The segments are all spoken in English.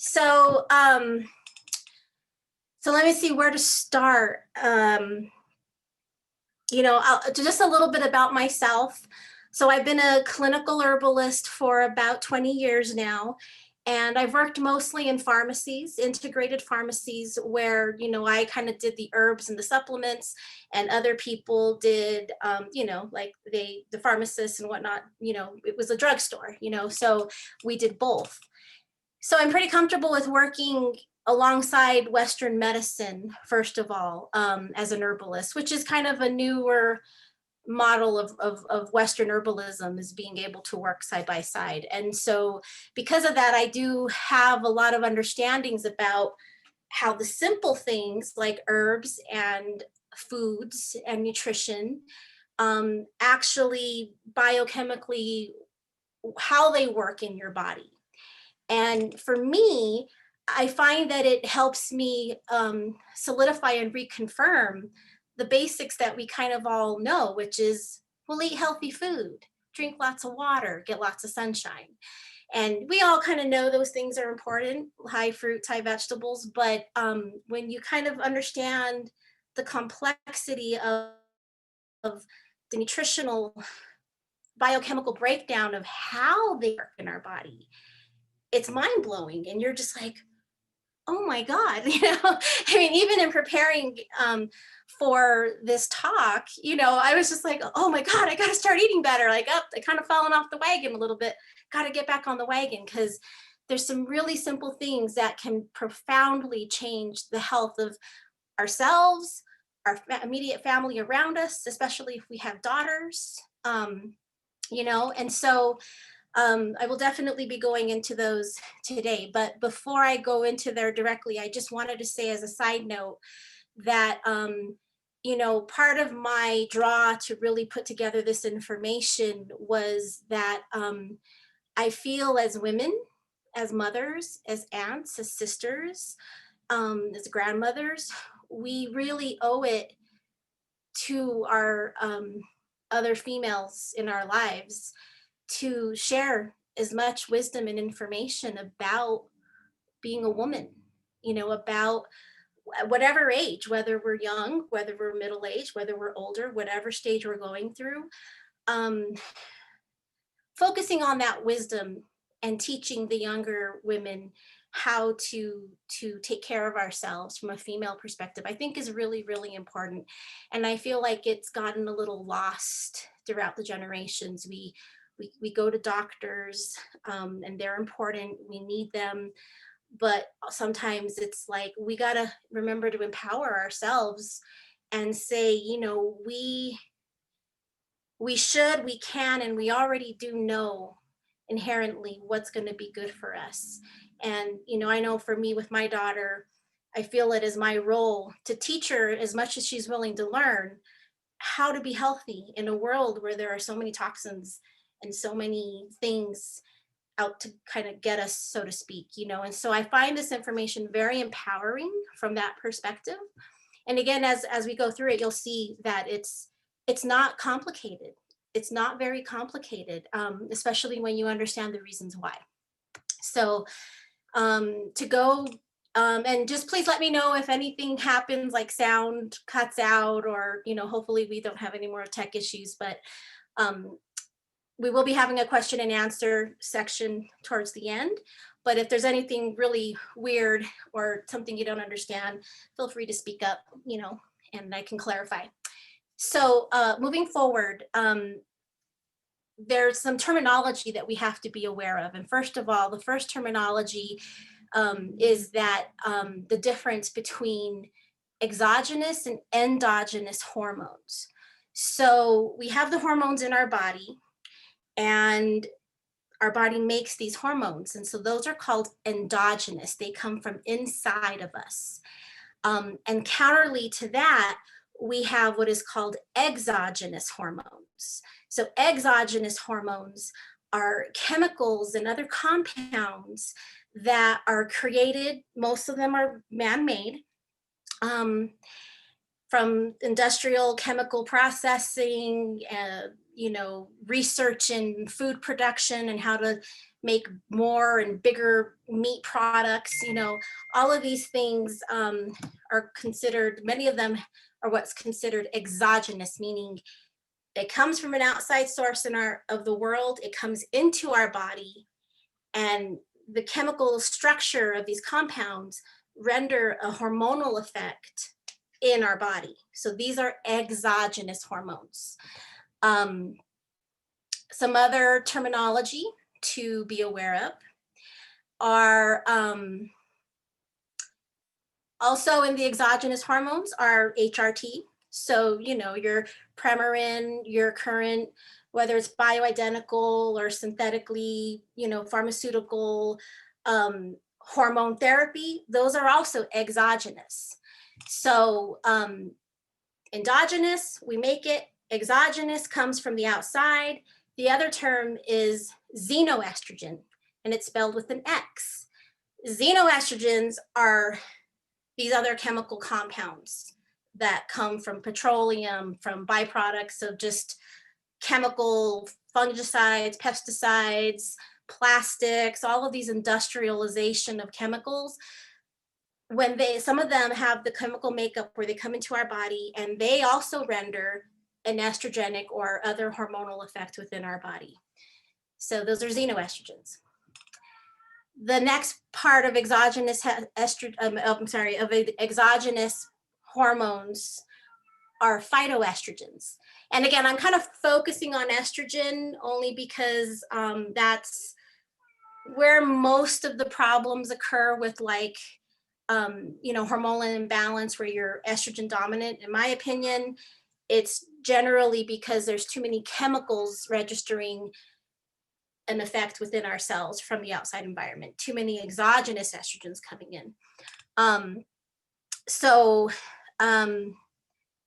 So, so let me see where to start. Just a little bit about myself. So I've been a clinical herbalist for about 20 years now. And I've worked mostly in pharmacies, integrated pharmacies, where, I kind of did the herbs and the supplements, and other people did, like the pharmacists and whatnot, it was a drugstore, so we did both. So I'm pretty comfortable with working alongside Western medicine, first of all, as an herbalist, which is kind of a newer model of Western herbalism, is being able to work side by side. And so because of that, I do have a lot of understandings about how the simple things like herbs and foods and nutrition actually biochemically, how they work in your body. And for me, I find that it helps me solidify and reconfirm the basics that we kind of all know, which is we'll eat healthy food, drink lots of water, get lots of sunshine. And we all kind of know those things are important, high fruits, high vegetables. But when you kind of understand the complexity of the nutritional biochemical breakdown of how they work in our body, it's mind blowing. And you're just like, oh my God, I mean, even in preparing for this talk, I was just like, oh my God, I got to start eating better. Like, I kind of fallen off the wagon a little bit, got to get back on the wagon, because there's some really simple things that can profoundly change the health of ourselves, our immediate family around us, especially if we have daughters, and so I will definitely be going into those today. But before I go into there directly, I just wanted to say as a side note that, part of my draw to really put together this information was that I feel as women, as mothers, as aunts, as sisters, as grandmothers, we really owe it to our other females in our lives to share as much wisdom and information about being a woman, about whatever age, whether we're young, whether we're middle aged, whether we're older, whatever stage we're going through, um, focusing on that wisdom and teaching the younger women how to take care of ourselves from a female perspective, I think is really, really important. And I feel like it's gotten a little lost throughout the generations. We go to doctors, and they're important, we need them, but sometimes it's like we got to remember to empower ourselves and say, we should, we can, and we already do know inherently what's going to be good for us. And I know for me with my daughter, I feel it is my role to teach her, as much as she's willing to learn, how to be healthy in a world where there are so many toxins and so many things out to kind of get us, so to speak. And so I find this information very empowering from that perspective. And again, as we go through it, you'll see that it's not complicated. It's not very complicated, especially when you understand the reasons why. So to go, and just please let me know if anything happens, like sound cuts out, or hopefully we don't have any more tech issues. But we will be having a question and answer section towards the end. But if there's anything really weird or something you don't understand, feel free to speak up, and I can clarify. So moving forward, there's some terminology that we have to be aware of. And first of all, the first terminology is that the difference between exogenous and endogenous hormones. So we have the hormones in our body, and our body makes these hormones. And so those are called endogenous. They come from inside of us. And counterly to that, we have what is called exogenous hormones. So exogenous hormones are chemicals and other compounds that are created, most of them are man-made, from industrial chemical processing, research in food production and how to make more and bigger meat products. All of these things are considered, many of them are what's considered exogenous, meaning it comes from an outside source of the world, it comes into our body, and the chemical structure of these compounds render a hormonal effect in our body. So these are exogenous hormones. Some other terminology to be aware of are also in the exogenous hormones are HRT. So, your Premarin, your current, whether it's bioidentical or synthetically, pharmaceutical hormone therapy, those are also exogenous. So endogenous, we make it. Exogenous comes from the outside. The other term is xenoestrogen, and it's spelled with an X. Xenoestrogens are these other chemical compounds that come from petroleum, from byproducts of just chemical fungicides, pesticides, plastics, all of these industrialization of chemicals. Some of them have the chemical makeup where they come into our body, and they also render an estrogenic or other hormonal effect within our body. So those are xenoestrogens. The next part of exogenous exogenous hormones are phytoestrogens. And again, I'm kind of focusing on estrogen only because that's where most of the problems occur with hormonal imbalance where you're estrogen dominant. In my opinion, it's generally because there's too many chemicals registering an effect within our cells from the outside environment, too many exogenous estrogens coming in.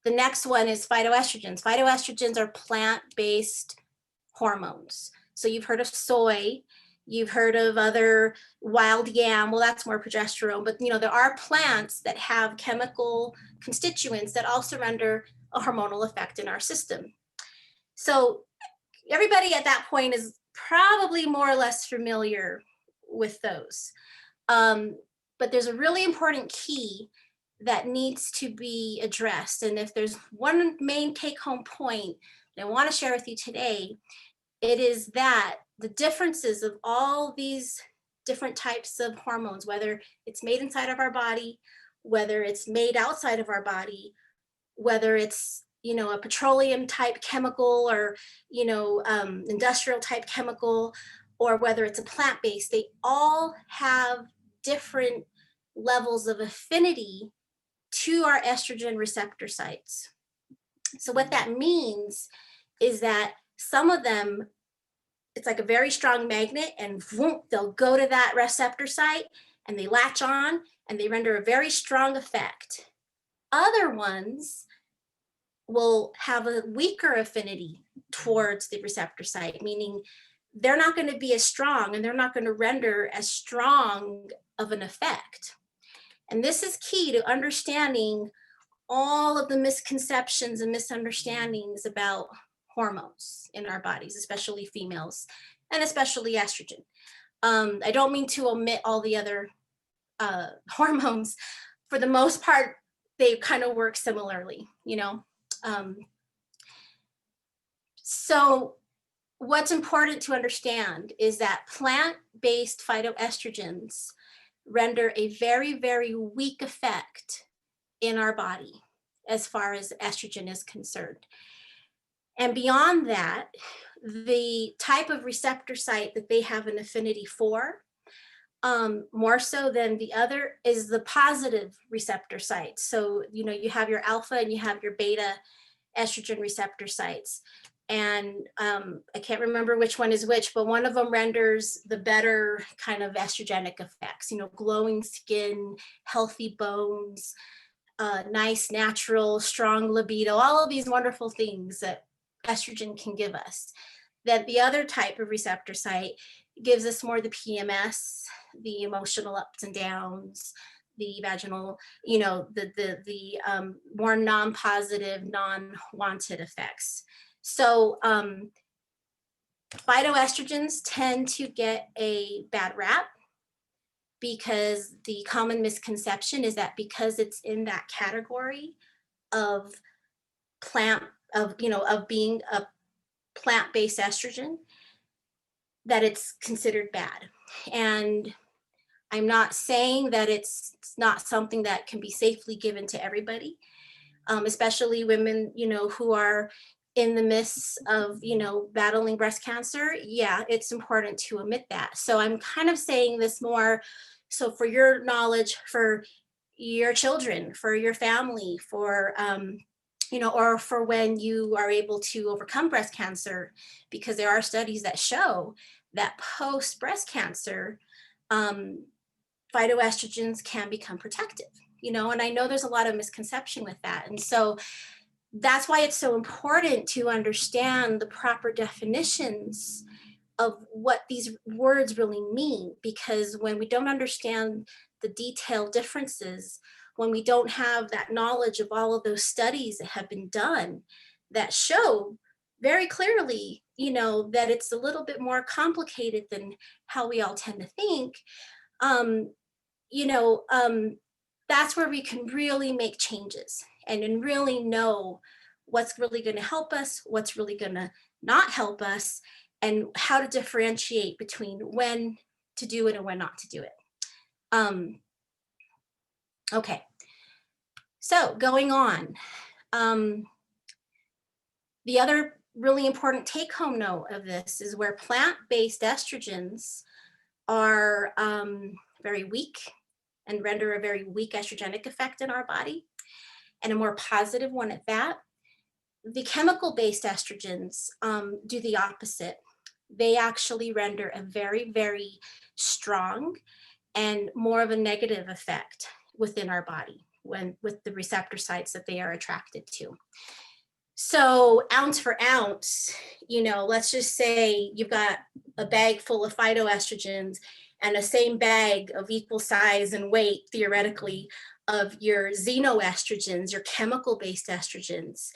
The next one is phytoestrogens. Phytoestrogens are plant-based hormones. So you've heard of soy, you've heard of other wild yam, well, that's more progesterone, but there are plants that have chemical constituents that also render a hormonal effect in our system. So everybody at that point is probably more or less familiar with those. But there's a really important key that needs to be addressed. And if there's one main take-home point that I want to share with you today, it is that the differences of all these different types of hormones, whether it's made inside of our body, whether it's made outside of our body, whether it's a petroleum type chemical or industrial type chemical, or whether it's a plant-based, they all have different levels of affinity to our estrogen receptor sites. So what that means is that some of them, it's like a very strong magnet, and whoop, they'll go to that receptor site and they latch on and they render a very strong effect. Other ones will have a weaker affinity towards the receptor site, meaning they're not going to be as strong and they're not going to render as strong of an effect. And this is key to understanding all of the misconceptions and misunderstandings about hormones in our bodies, especially females, and especially estrogen. I don't mean to omit all the other hormones. For the most part, they kind of work similarly, So what's important to understand is that plant-based phytoestrogens render a very, very weak effect in our body as far as estrogen is concerned. And beyond that, the type of receptor site that they have an affinity for, more so than the other, is the positive receptor site. So, you have your alpha and you have your beta estrogen receptor sites. And I can't remember which one is which, but one of them renders the better kind of estrogenic effects, glowing skin, healthy bones, nice, natural, strong libido, all of these wonderful things that estrogen can give us. That the other type of receptor site gives us more the PMS, the emotional ups and downs, the vaginal, the more non-positive, non-wanted effects. So phytoestrogens tend to get a bad rap because the common misconception is that because it's in that category of plant, of being a plant-based estrogen, that it's considered bad. And I'm not saying that it's not something that can be safely given to everybody, especially women, who are in the midst of, battling breast cancer. Yeah, it's important to omit that. So I'm kind of saying this more so for your knowledge, for your children, for your family, for, or for when you are able to overcome breast cancer, because there are studies that show that post breast cancer, phytoestrogens can become protective, and I know there's a lot of misconception with that. And so that's why it's so important to understand the proper definitions of what these words really mean, because when we don't understand the detailed differences, when we don't have that knowledge of all of those studies that have been done that show very clearly, that it's a little bit more complicated than how we all tend to think, um, you know, um, that's where we can really make changes and really know what's really going to help us, what's really going to not help us, and how to differentiate between when to do it and when not to do it. Okay, so going on. The other really important take-home note of this is where plant-based estrogens are very weak and render a very weak estrogenic effect in our body, and a more positive one at that. The chemical-based estrogens do the opposite. They actually render a very, very strong and more of a negative effect within our body with the receptor sites that they are attracted to. So ounce for ounce, let's just say you've got a bag full of phytoestrogens and a same bag of equal size and weight, theoretically, of your xenoestrogens, your chemical-based estrogens.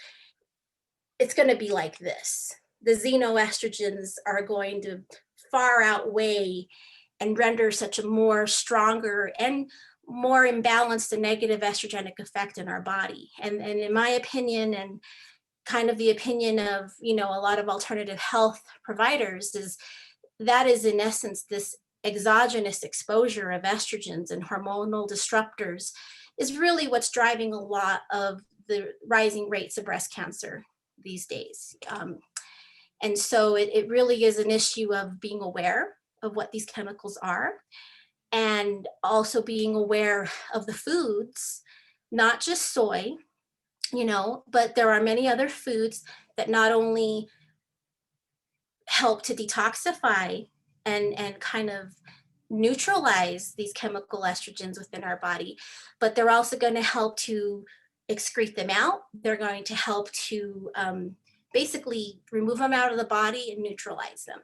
It's going to be like this. The xenoestrogens are going to far outweigh and render such a more stronger and more imbalanced and negative estrogenic effect in our body. And in my opinion, and kind of the opinion of, a lot of alternative health providers, is that is in essence this exogenous exposure of estrogens and hormonal disruptors is really what's driving a lot of the rising rates of breast cancer these days. And so it really is an issue of being aware of what these chemicals are, and also being aware of the foods, not just soy, but there are many other foods that not only help to detoxify and kind of neutralize these chemical estrogens within our body, but they're also going to help to excrete them out. They're going to help to basically remove them out of the body and neutralize them.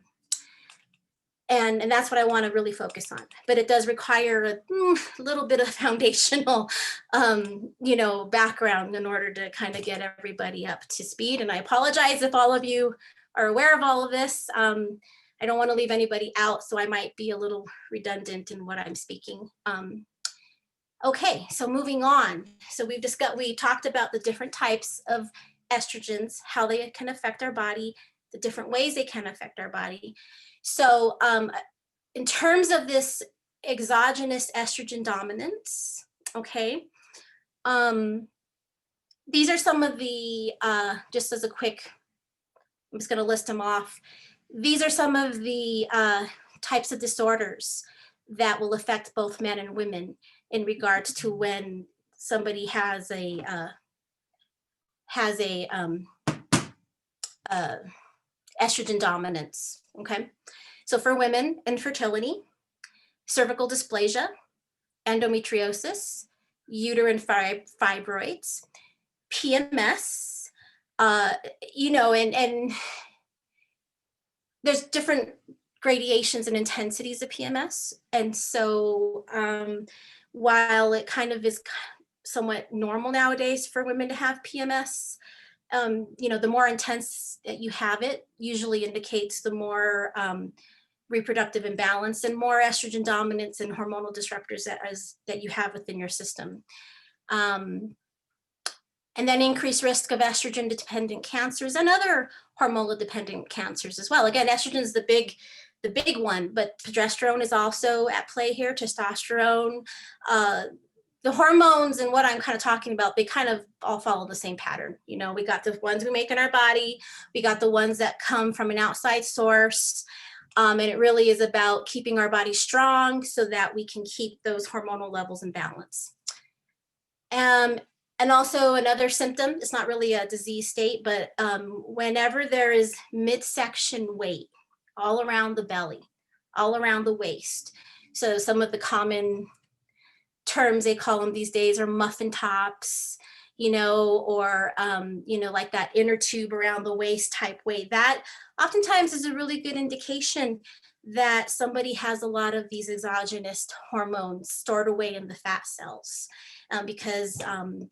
And that's what I want to really focus on. But it does require a little bit of foundational, background in order to kind of get everybody up to speed. And I apologize if all of you are aware of all of this. I don't want to leave anybody out, so I might be a little redundant in what I'm speaking. Okay, so moving on. So we talked about the different types of estrogens, how they can affect our body, the different ways they can affect our body. So in terms of this exogenous estrogen dominance, okay, these are some of the, just as a quick, I'm just going to list them off. These are some of the types of disorders that will affect both men and women in regards to when somebody has a estrogen dominance. Okay, so for women, infertility, cervical dysplasia, endometriosis, uterine fibroids, PMS, and there's different gradations and intensities of PMS. And so while it kind of is somewhat normal nowadays for women to have PMS, the more intense that you have it usually indicates the more reproductive imbalance and more estrogen dominance and hormonal disruptors that you have within your system. And then increased risk of estrogen dependent cancers and other hormonal dependent cancers as well. Again, estrogen is the big one, but progesterone is also at play here, testosterone. The hormones and what I'm kind of talking about, they kind of all follow the same pattern. We got the ones we make in our body, we got the ones that come from an outside source. And it really is about keeping our body strong so that we can keep those hormonal levels in balance. And also another symptom, it's not really a disease state, but whenever there is midsection weight all around the belly, all around the waist. So some of the common terms they call them these days are muffin tops, or, like that inner tube around the waist type weight. That oftentimes is a really good indication that somebody has a lot of these exogenous hormones stored away in the fat cells. Because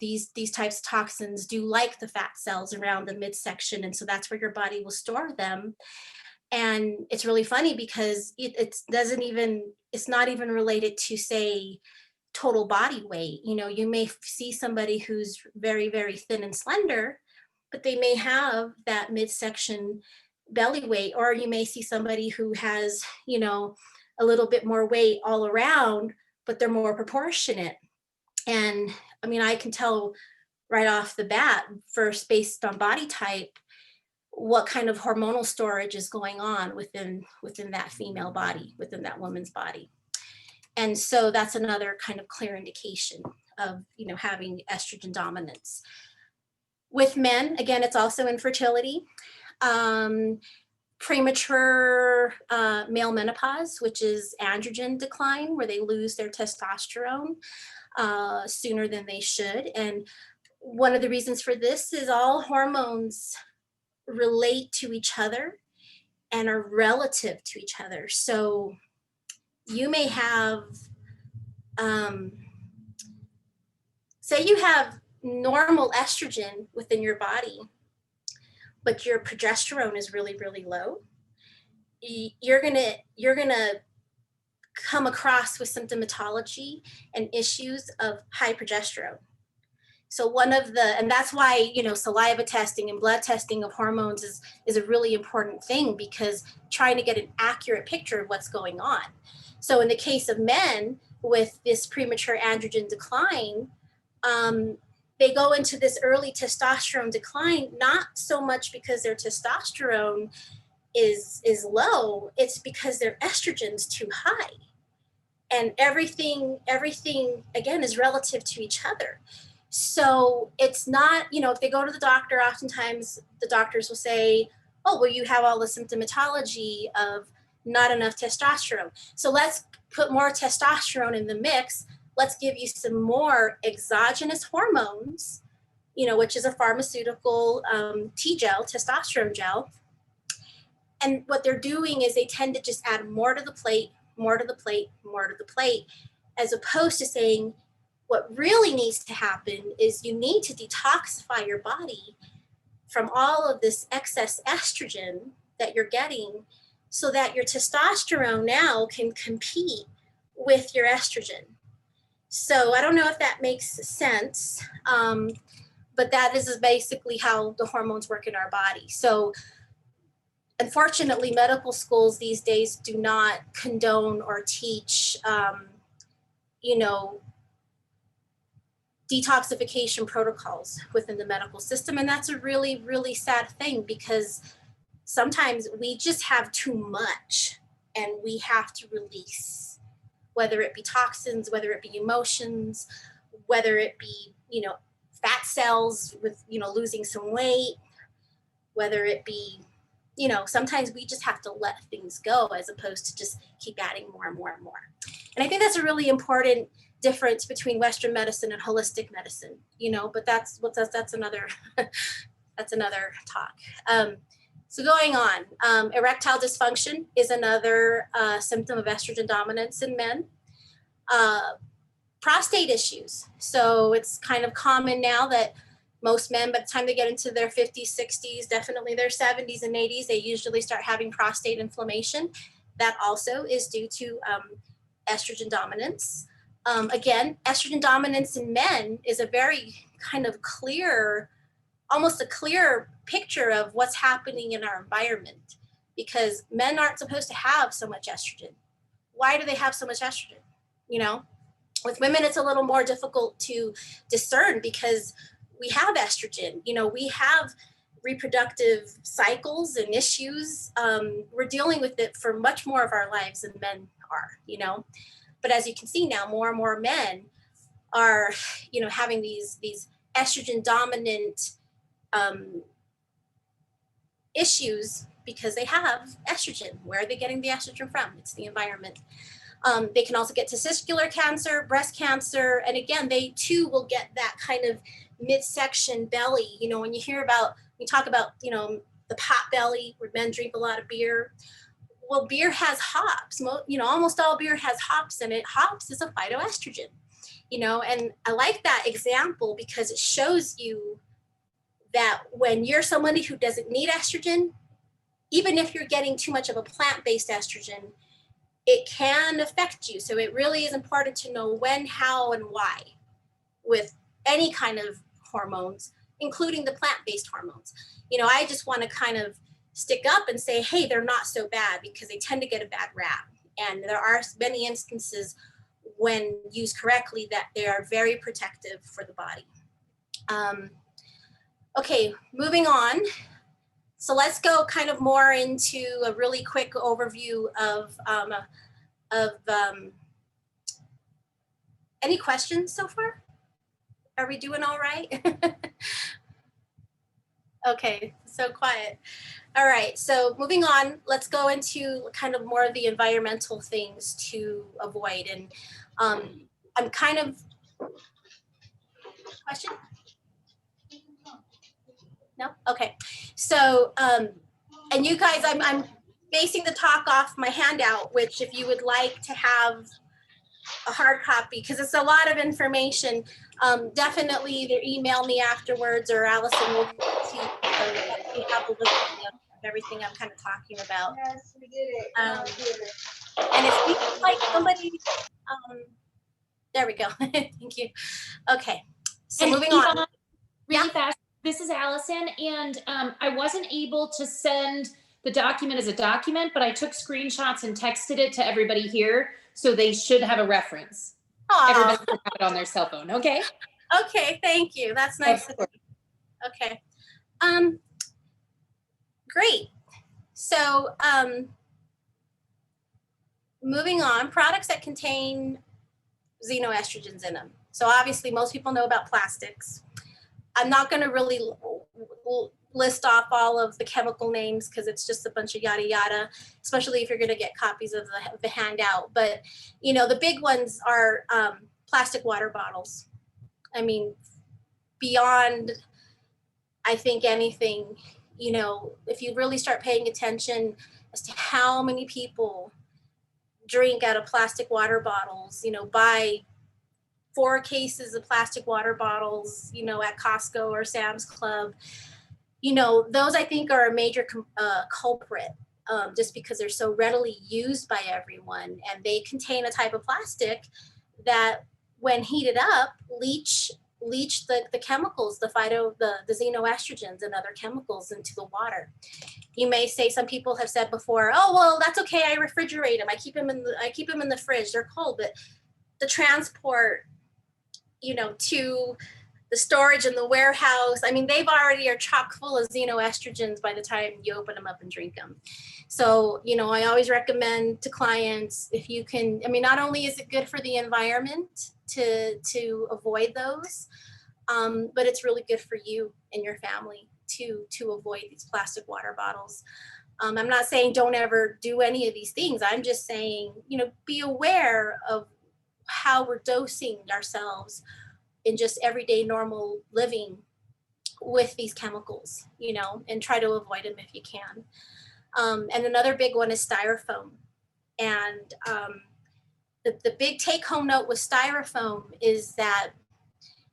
these types of toxins do like the fat cells around the midsection. And so that's where your body will store them. And it's really funny because it's not even related to, say, total body weight. You may see somebody who's very, very thin and slender, but they may have that midsection belly weight, or you may see somebody who has, a little bit more weight all around, but they're more proportionate. And I can tell right off the bat, first based on body type, what kind of hormonal storage is going on within that female body, within that woman's body. And so that's another kind of clear indication of, having estrogen dominance. With men, again, it's also infertility, premature male menopause, which is androgen decline, where they lose their testosterone sooner than they should. And one of the reasons for this is all hormones relate to each other and are relative to each other. So you may have, say you have normal estrogen within your body, but your progesterone is really, really low. You're gonna come across with symptomatology and issues of high progesterone. So and that's why, saliva testing and blood testing of hormones is a really important thing, because trying to get an accurate picture of what's going on. So in the case of men with this premature androgen decline, they go into this early testosterone decline, not so much because their testosterone is low, it's because their estrogen's too high. And everything again is relative to each other. So it's not, if they go to the doctor, oftentimes the doctors will say, oh, well, you have all the symptomatology of not enough testosterone. So let's put more testosterone in the mix. Let's give you some more exogenous hormones, which is a pharmaceutical T-gel, testosterone gel. And what they're doing is they tend to just add more to the plate, more to the plate, more to the plate, as opposed to saying, what really needs to happen is you need to detoxify your body from all of this excess estrogen that you're getting, so that your testosterone now can compete with your estrogen. So I don't know if that makes sense, but that is basically how the hormones work in our body. So unfortunately, medical schools these days do not condone or teach, detoxification protocols within the medical system. And that's a really, really sad thing, because sometimes we just have too much and we have to release, whether it be toxins, whether it be emotions, whether it be, fat cells with, losing some weight, whether it be, sometimes we just have to let things go, as opposed to just keep adding more and more and more. And I think that's a really important difference between Western medicine and holistic medicine, but that's another, that's another talk. So going on, erectile dysfunction is another symptom of estrogen dominance in men. Prostate issues. So it's kind of common now that Most men, by the time they get into their 50s, 60s, definitely their 70s and 80s, they usually start having prostate inflammation. That also is due to estrogen dominance. Again, estrogen dominance in men is a very kind of clear, almost a clear picture of what's happening in our environment, because men aren't supposed to have so much estrogen. Why do they have so much estrogen? You know, with women, it's a little more difficult to discern because we have estrogen, you know, we have reproductive cycles and issues. We're dealing with it for much more of our lives than men are, you know. But as you can see now, more and more men are, you know, having these estrogen dominant issues because they have estrogen. Where are they getting the estrogen from? It's the environment. They can also get testicular cancer, breast cancer, and again, they too will get that kind of midsection belly. You know, when you hear about, we talk about, you know, the pot belly where men drink a lot of beer. Well, beer has hops. You know, almost all beer has hops in it. Hops is a phytoestrogen, you know, and I like that example because it shows you that when you're somebody who doesn't need estrogen, even if you're getting too much of a plant-based estrogen, it can affect you. So it really is important to know when, how, and why with any kind of hormones, including the plant-based hormones. You know, I just want to kind of stick up and say, hey, they're not so bad, because they tend to get a bad rap. And there are many instances when used correctly that they are very protective for the body. Okay, moving on. So let's go kind of more into a really quick overview of any questions so far? Are we doing all right? Okay, so quiet. All right, so moving on, let's go into kind of more of the environmental things to avoid. And I'm kind of, question? No? Okay. So, and you guys, I'm basing the talk off my handout, which if you would like to have a hard copy, because it's a lot of information, definitely either email me afterwards or Allison will see you have a look at everything I'm kind of talking about. Yes, we did it. And if you would like somebody, there we go. Thank you. Okay, so and moving Yvonne, on. really fast, this is Allison, and I wasn't able to send the document as a document, but I took screenshots and texted it to everybody here, so they should have a reference. Aww. Everybody should have it on their cell phone, okay? Okay, thank you. That's nice. Okay. Great. So moving on, products that contain xenoestrogens in them. So obviously most people know about plastics. I'm not going to really list off all of the chemical names because it's just a bunch of yada yada, especially if you're going to get copies of the handout. But, you know, the big ones are plastic water bottles. I mean, beyond, I think, anything, you know, if you really start paying attention as to how many people drink out of plastic water bottles, you know, buy 4 cases of plastic water bottles, you know, at Costco or Sam's Club, you know, those I think are a major culprit, just because they're so readily used by everyone, and they contain a type of plastic that when heated up leach the chemicals, the xenoestrogens and other chemicals into the water. You may say, some people have said before, oh, well, that's okay, I refrigerate them, I keep them in the fridge, they're cold. But the transport, you know, to the storage in the warehouse, I mean, they already are chock full of xenoestrogens by the time you open them up and drink them. So, you know, I always recommend to clients, if you can, I mean, not only is it good for the environment to avoid those, but it's really good for you and your family to avoid these plastic water bottles. I'm not saying don't ever do any of these things. I'm just saying, you know, be aware of how we're dosing ourselves in just everyday normal living with these chemicals, you know, and try to avoid them if you can. And another big one is styrofoam. And the big take home note with styrofoam is that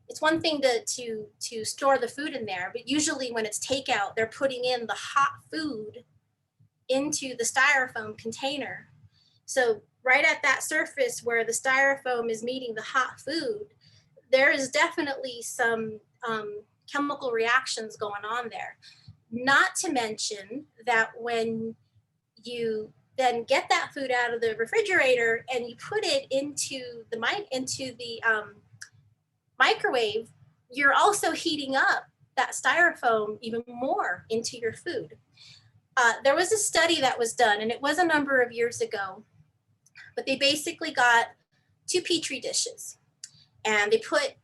it's one thing to store the food in there, but usually when it's takeout, they're putting in the hot food into the styrofoam container. So right at that surface where the styrofoam is meeting the hot food, there is definitely some chemical reactions going on there. Not to mention that when you then get that food out of the refrigerator and you put it into the microwave, you're also heating up that styrofoam even more into your food. There was a study that was done, and it was a number of years ago, but they basically got 2 Petri dishes and they put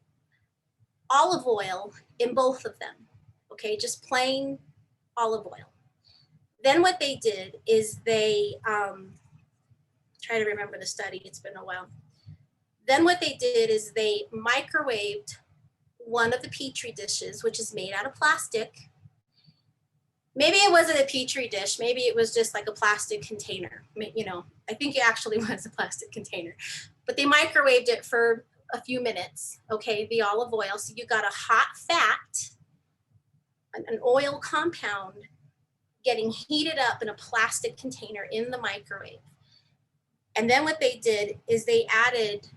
olive oil in both of them. Okay, just plain olive oil. Then what they did is they, try to remember the study, it's been a while. Then what they did is they microwaved one of the Petri dishes, which is made out of plastic. Maybe it wasn't a Petri dish, maybe it was just like a plastic container. You know, I think it actually was a plastic container, but they microwaved it for a few minutes, okay, the olive oil. So you got a hot fat, an oil compound getting heated up in a plastic container in the microwave. And then what they did is they added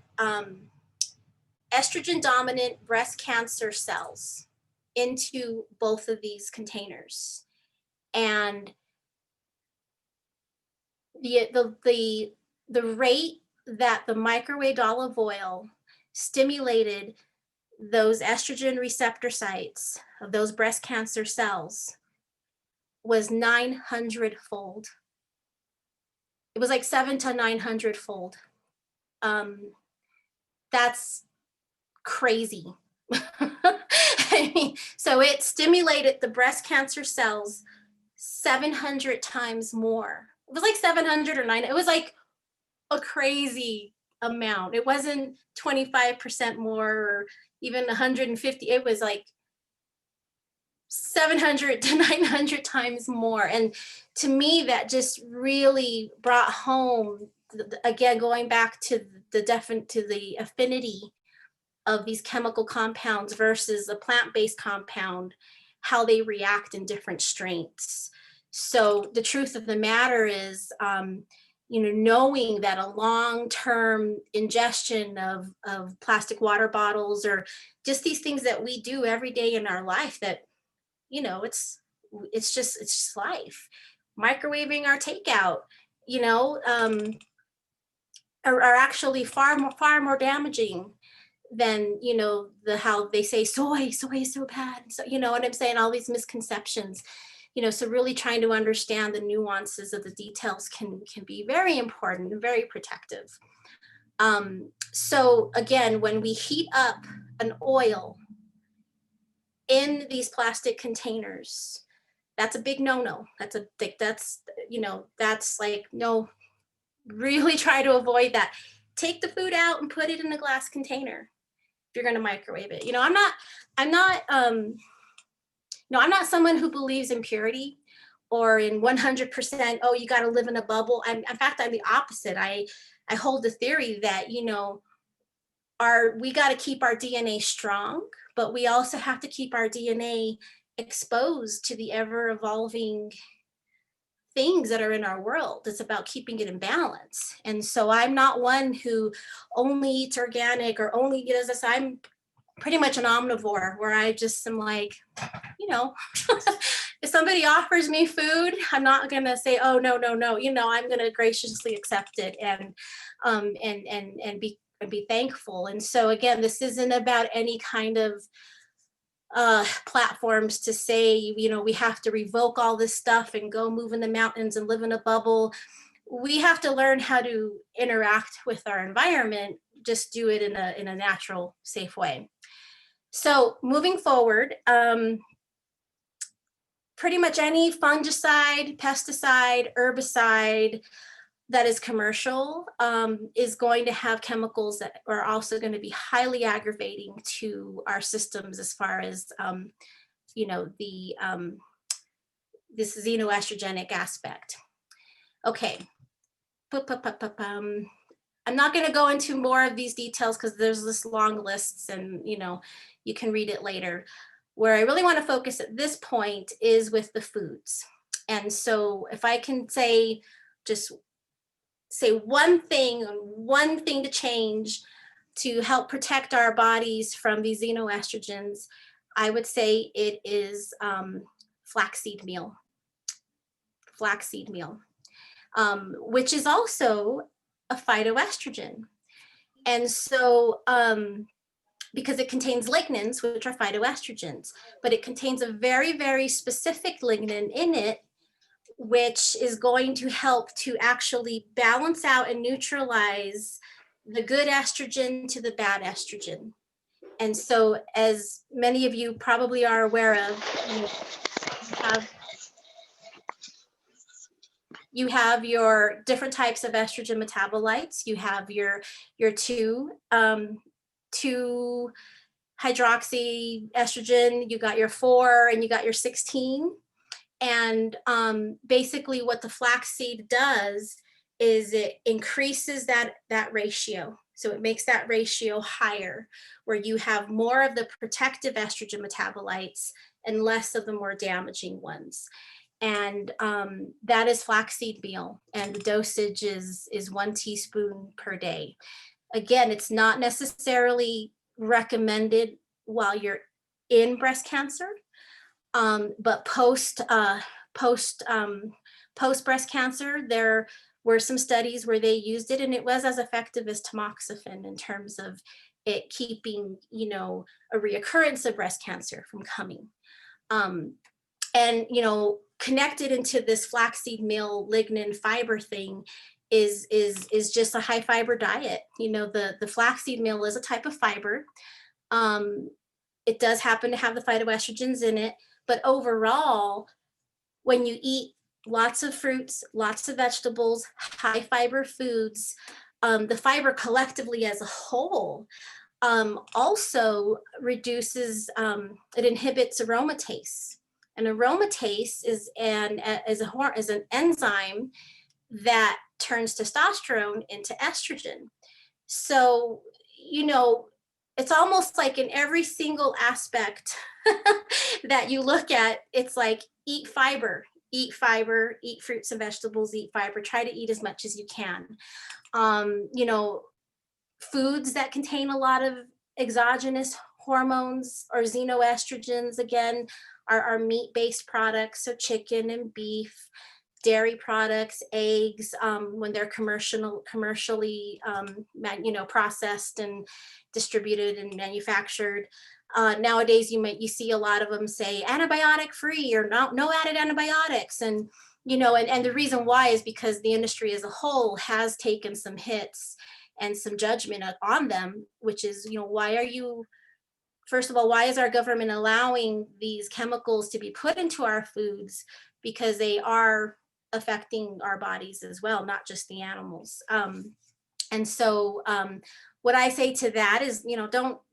estrogen dominant breast cancer cells into both of these containers. And the rate that the microwaved olive oil stimulated those estrogen receptor sites of those breast cancer cells was 900-fold. It was like 700 to 900-fold. That's crazy. I mean, so it stimulated the breast cancer cells 700 times more. It was like 700 or 9. It was like a crazy amount. It wasn't 25% more or even 150. It was like 700 to 900 times more. And to me, that just really brought home, again, going back to the affinity of these chemical compounds versus a plant-based compound, how they react in different strengths. So the truth of the matter is, knowing that a long-term ingestion of plastic water bottles or just these things that we do every day in our life, that, it's just life. Microwaving our takeout, are actually far more damaging than, how they say soy is so bad. So, you know what I'm saying? All these misconceptions. So really trying to understand the nuances of the details can be very important and very protective. So again, when we heat up an oil in these plastic containers, that's a big no-no. That's like, no, really try to avoid that. Take the food out and put it in a glass container if you're going to microwave it. I'm not someone who believes in purity or in 100%, oh, you got to live in a bubble. In fact, I'm the opposite. I hold the theory that, we got to keep our DNA strong, but we also have to keep our DNA exposed to the ever evolving things that are in our world. It's about keeping it in balance. And so I'm not one who only eats organic or only does this. I'm pretty much an omnivore, where I just am like, if somebody offers me food, I'm not gonna say, oh, no. I'm gonna graciously accept it and be thankful. And so again, this isn't about any kind of platforms to say, we have to revoke all this stuff and go move in the mountains and live in a bubble. We have to learn how to interact with our environment, just do it in a natural, safe way. So moving forward, pretty much any fungicide, pesticide, herbicide that is commercial is going to have chemicals that are also going to be highly aggravating to our systems as far as, this xenoestrogenic aspect. Okay. I'm not going to go into more of these details because there's this long lists and, you can read it later. Where I really want to focus at this point is with the foods. And so if I can just say one thing to change to help protect our bodies from these xenoestrogens, I would say it is flaxseed meal. Flaxseed meal, which is also a phytoestrogen. And so, because it contains lignans, which are phytoestrogens, but it contains a very, very specific lignan in it, which is going to help to actually balance out and neutralize the good estrogen to the bad estrogen. And so, as many of you probably are aware of, you have your different types of estrogen metabolites. You have your 2 hydroxy estrogen, you got your 4, and you got your 16. And basically what the flaxseed does is it increases that ratio. So it makes that ratio higher, where you have more of the protective estrogen metabolites and less of the more damaging ones. And that is flaxseed meal, and the dosage is 1 teaspoon per day. Again, it's not necessarily recommended while you're in breast cancer, but post breast cancer, there were some studies where they used it, and it was as effective as tamoxifen in terms of it keeping, a reoccurrence of breast cancer from coming. And connected into this flaxseed meal lignan fiber thing is just a high fiber diet. The flaxseed meal is a type of fiber. It does happen to have the phytoestrogens in it, but overall, when you eat lots of fruits, lots of vegetables, high fiber foods, the fiber collectively as a whole also reduces, it inhibits aromatase. And aromatase is an enzyme that turns testosterone into estrogen. So, it's almost like in every single aspect that you look at, it's like eat fiber, eat fruits and vegetables, eat fiber, try to eat as much as you can. Foods that contain a lot of exogenous hormones or xenoestrogens, again, are meat-based products, so chicken and beef, dairy products, eggs, when they're commercially processed and distributed and manufactured. Nowadays, you see a lot of them say antibiotic free or no added antibiotics, and the reason why is because the industry as a whole has taken some hits and some judgment on them, which is, first of all, why is our government allowing these chemicals to be put into our foods? Because they are affecting our bodies as well, not just the animals. And so what I say to that is,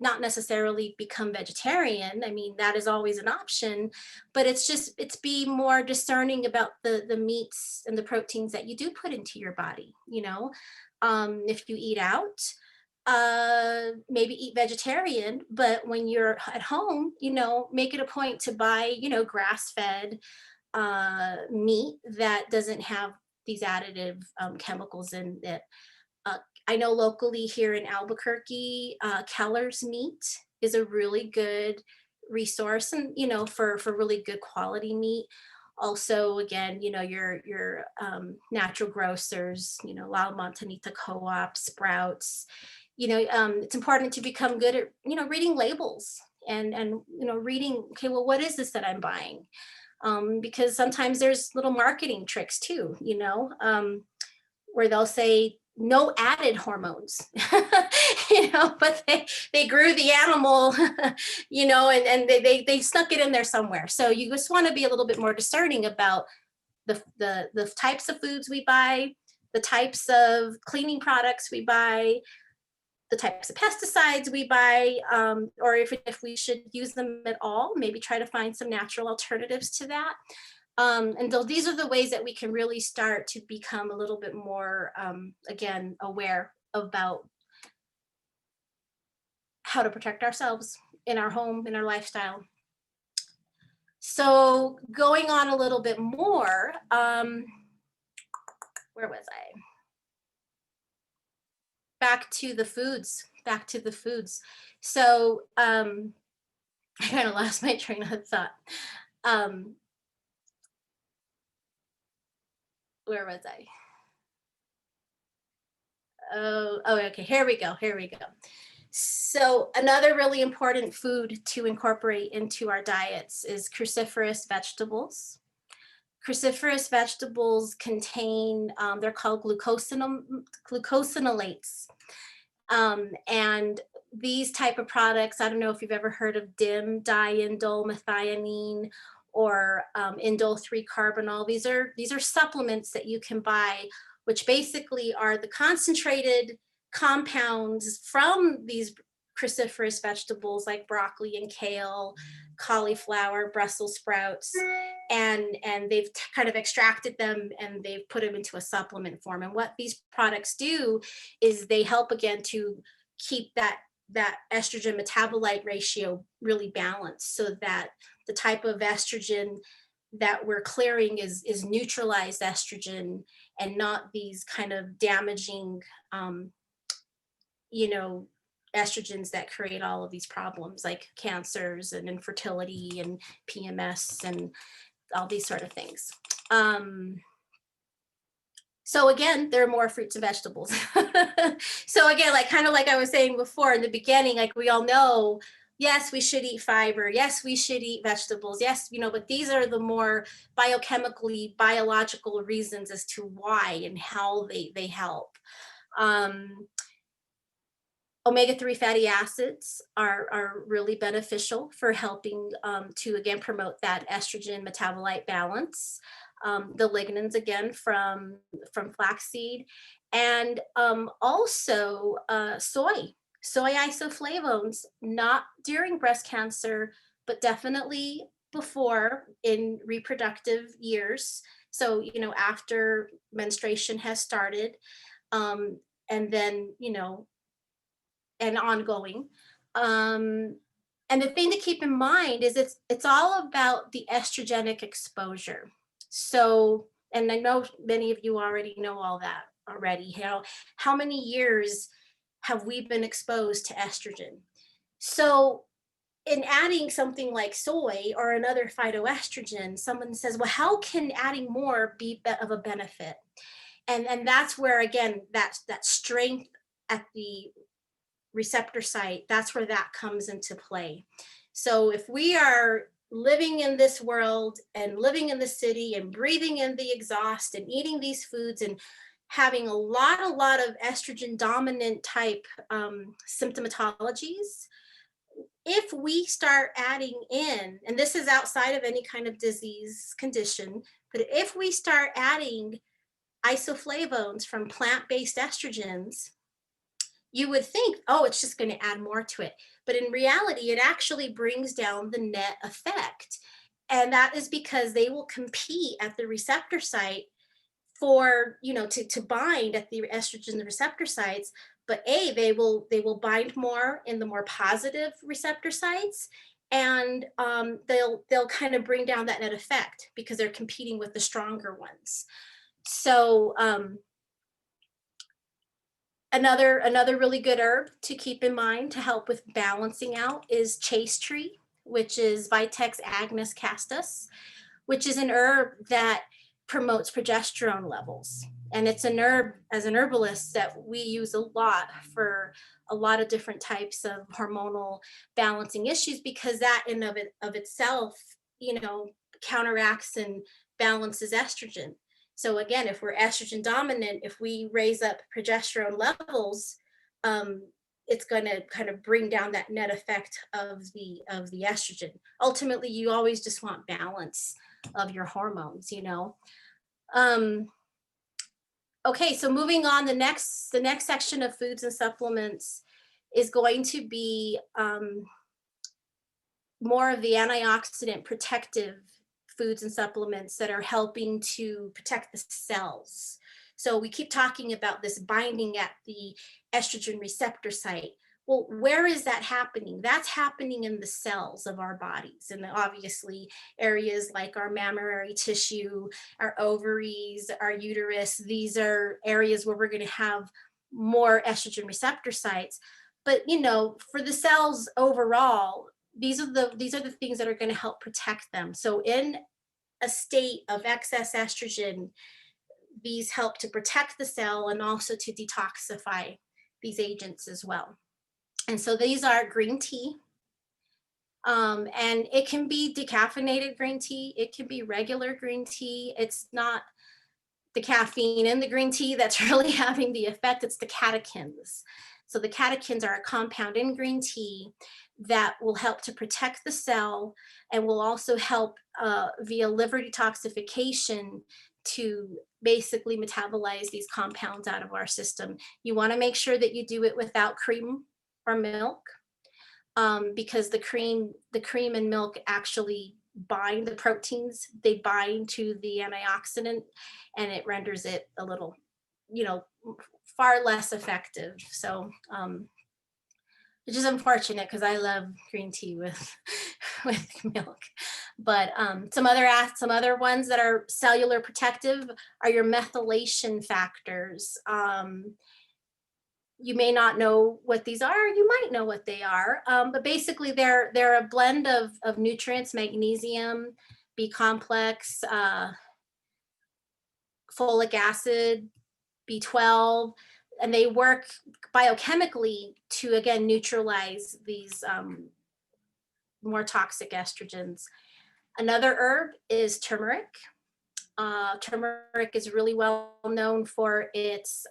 not necessarily become vegetarian. I mean, that is always an option, but it's be more discerning about the meats and the proteins that you do put into your body. If you eat out, maybe eat vegetarian, but when you're at home, make it a point to buy, grass-fed meat that doesn't have these additive chemicals in it. I know locally here in Albuquerque, Keller's meat is a really good resource, and for really good quality meat. Also, again, your natural grocers, La Montanita Co-op, Sprouts. It's important to become good at reading labels and reading, okay, well, what is this that I'm buying? Because sometimes there's little marketing tricks too, where they'll say no added hormones, but they grew the animal, and they snuck it in there somewhere. So you just want to be a little bit more discerning about the types of foods we buy, the types of cleaning products we buy, the types of pesticides we buy, or if we should use them at all, maybe try to find some natural alternatives to that. And so these are the ways that we can really start to become a little bit more, again, aware about how to protect ourselves in our home, in our lifestyle. So going on a little bit more, where was I? Back to the foods. So I kind of lost my train of thought. Um, where was I? Oh, okay. Here we go. So another really important food to incorporate into our diets is cruciferous vegetables. Cruciferous vegetables contain, they're called glucosinolates. And these type of products, I don't know if you've ever heard of DIM, diindole methionine, or indole 3-carbinol. These are supplements that you can buy, which basically are the concentrated compounds from these cruciferous vegetables like broccoli and kale, cauliflower, Brussels sprouts, and they've kind of extracted them and they've put them into a supplement form. And what these products do is they help again to keep that estrogen metabolite ratio really balanced, so that the type of estrogen that we're clearing is neutralized estrogen, and not these kind of damaging you know, estrogens that create all of these problems like cancers and infertility and PMS and all these sort of things. So again, there are more fruits and vegetables. So again, like kind of like I was saying before in the beginning, like we all know, yes, we should eat fiber. Yes, we should eat vegetables. Yes, but these are the more biochemically, biological reasons as to why and how they help. Omega-3 fatty acids are really beneficial for helping to, again, promote that estrogen metabolite balance. The lignans, again, from flaxseed, and also soy isoflavones, not during breast cancer, but definitely before, in reproductive years. So, after menstruation has started, and then, and ongoing. And the thing to keep in mind is it's all about the estrogenic exposure. So, and I know many of you already know all that already. How many years have we been exposed to estrogen? So in adding something like soy or another phytoestrogen, someone says, well, how can adding more be of a benefit? And that's where, again, that strength at the receptor site, that's where that comes into play. So if we are living in this world and living in the city and breathing in the exhaust and eating these foods and having a lot of estrogen dominant type symptomatologies, if we start adding in, and this is outside of any kind of disease condition, but if we start adding isoflavones from plant-based estrogens, you would think, oh, it's just going to add more to it. But in reality, it actually brings down the net effect. And that is because they will compete at the receptor site for, to bind at the estrogen receptor sites. But they will bind more in the more positive receptor sites. And they'll kind of bring down that net effect because they're competing with the stronger ones. So, Another really good herb to keep in mind to help with balancing out is chaste tree, which is Vitex agnus castus, which is an herb that promotes progesterone levels. And it's an herb, as an herbalist, that we use a lot for a lot of different types of hormonal balancing issues, because that in of itself, counteracts and balances estrogen. So again, if we're estrogen dominant, if we raise up progesterone levels, it's going to kind of bring down that net effect of the estrogen. Ultimately, you always just want balance of your hormones, Okay, so moving on, the next section of foods and supplements is going to be more of the antioxidant protective foods and supplements that are helping to protect the cells. So we keep talking about this binding at the estrogen receptor site. Well, where is that happening? That's happening in the cells of our bodies. And obviously areas like our mammary tissue, our ovaries, our uterus, these are areas where we're going to have more estrogen receptor sites. But for the cells overall, these are the things that are going to help protect them. So in a state of excess estrogen, these help to protect the cell and also to detoxify these agents as well. And so these are green tea. And it can be decaffeinated green tea. It can be regular green tea. It's not the caffeine in the green tea that's really having the effect. It's the catechins. So the catechins are a compound in green tea that will help to protect the cell and will also help via liver detoxification to basically metabolize these compounds out of our system. You want to make sure that you do it without cream or milk, because the cream and milk actually bind the proteins. They bind to the antioxidant, and it renders it a little, far less effective. So, which is unfortunate because I love green tea with with milk. But some other ones that are cellular protective are your methylation factors. You may not know what these are. You might know what they are, but basically they're a blend of nutrients: magnesium, B complex, folic acid, B12, and they work biochemically to again neutralize these more toxic estrogens. Another herb is turmeric. Turmeric is really well known for its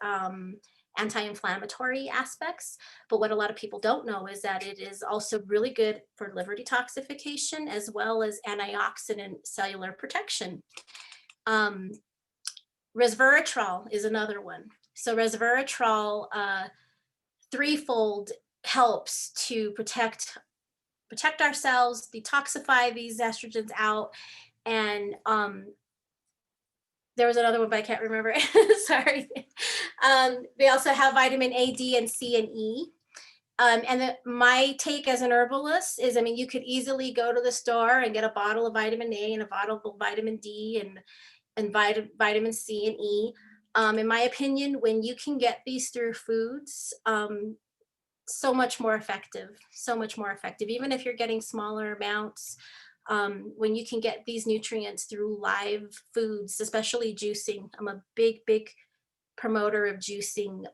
anti-inflammatory aspects, but what a lot of people don't know is that it is also really good for liver detoxification as well as antioxidant cellular protection. Resveratrol is another one. So resveratrol threefold helps to protect ourselves, detoxify these estrogens out, and there was another one, but I can't remember it. Sorry. We also have vitamin A, D, and C, and E. And my take as an herbalist is, you could easily go to the store and get a bottle of vitamin A and a bottle of vitamin D and vitamin C and E. In my opinion, when you can get these through foods, so much more effective, even if you're getting smaller amounts. When you can get these nutrients through live foods, especially juicing. I'm a big promoter of juicing,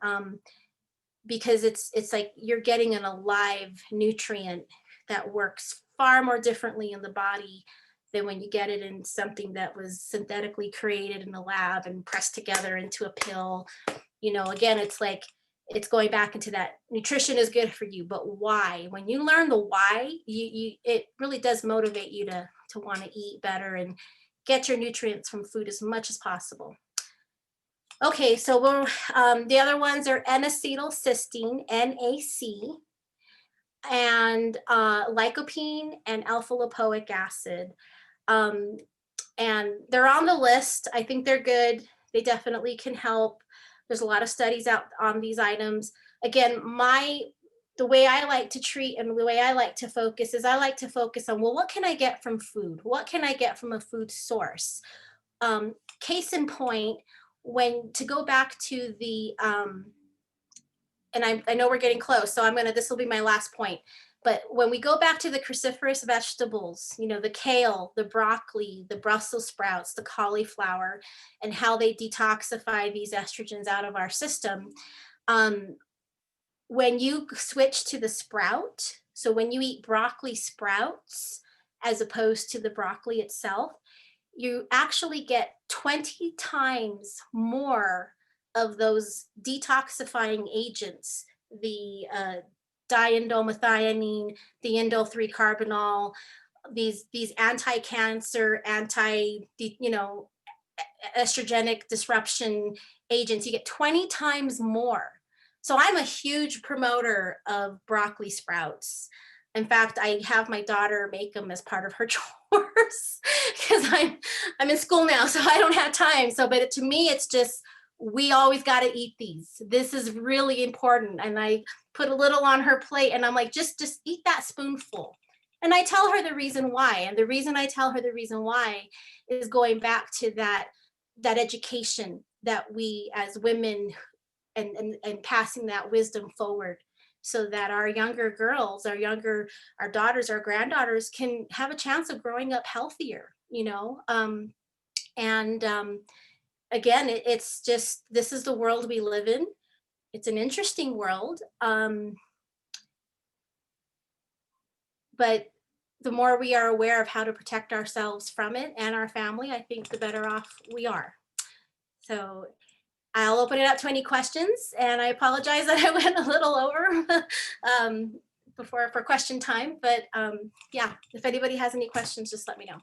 because it's like you're getting an alive nutrient that works far more differently in the body than when you get it in something that was synthetically created in the lab and pressed together into a pill. Again, it's going back into that nutrition is good for you, but why? When you learn the why, it really does motivate you to want to eat better and get your nutrients from food as much as possible. Okay, so the other ones are N-acetylcysteine, NAC, and lycopene and alpha lipoic acid. And they're on the list. I think they're good. They definitely can help. There's a lot of studies out on these items. Again, the way I like to treat and the way I like to focus is I like to focus on, well, what can I get from food? What can I get from a food source? Case in point, to go back to the, and I know we're getting close, so this will be my last point. But when we go back to the cruciferous vegetables, the kale, the broccoli, the Brussels sprouts, the cauliflower, and how they detoxify these estrogens out of our system, when you switch to the sprout, so when you eat broccoli sprouts as opposed to the broccoli itself, you actually get 20 times more of those detoxifying agents, the diindolylmethionine, the indole 3-carbinol, these anti-cancer, estrogenic disruption agents. You get 20 times more. So I'm a huge promoter of broccoli sprouts. In fact, I have my daughter make them as part of her chores because I'm in school now, so I don't have time. But to me, it's just, we always got to eat these. This is really important. And I put a little on her plate and I'm like, just eat that spoonful. And I tell her the reason why. And the reason I tell her the reason why is going back to that education that we as women and passing that wisdom forward so that our younger girls, our daughters, our granddaughters can have a chance of growing up healthier, you know? And again, it's just, this is the world we live in. It's an interesting world. But the more we are aware of how to protect ourselves from it and our family, I think the better off we are. So I'll open it up to any questions, and I apologize that I went a little over before for question time, but yeah, if anybody has any questions, just let me know.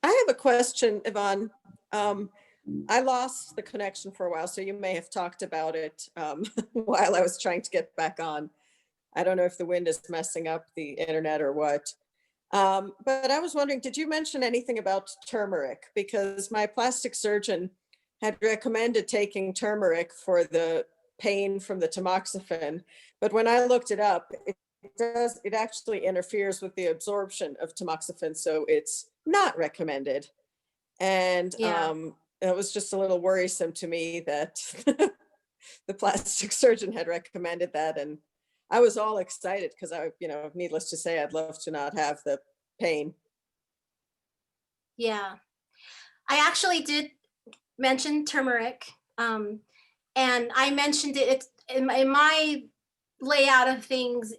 I have a question, Yvonne. I lost the connection for a while, so you may have talked about it while I was trying to get back on. I don't know if the wind is messing up the internet or what. But I was wondering, did you mention anything about turmeric? Because my plastic surgeon had recommended taking turmeric for the pain from the tamoxifen. But when I looked it up, it actually interferes with the absorption of tamoxifen, so it's not recommended. And Yeah. it was just a little worrisome to me that the plastic surgeon had recommended that. And I was all excited because needless to say, I'd love to not have the pain. Yeah. I actually did mention turmeric. And I mentioned it in my layout of things.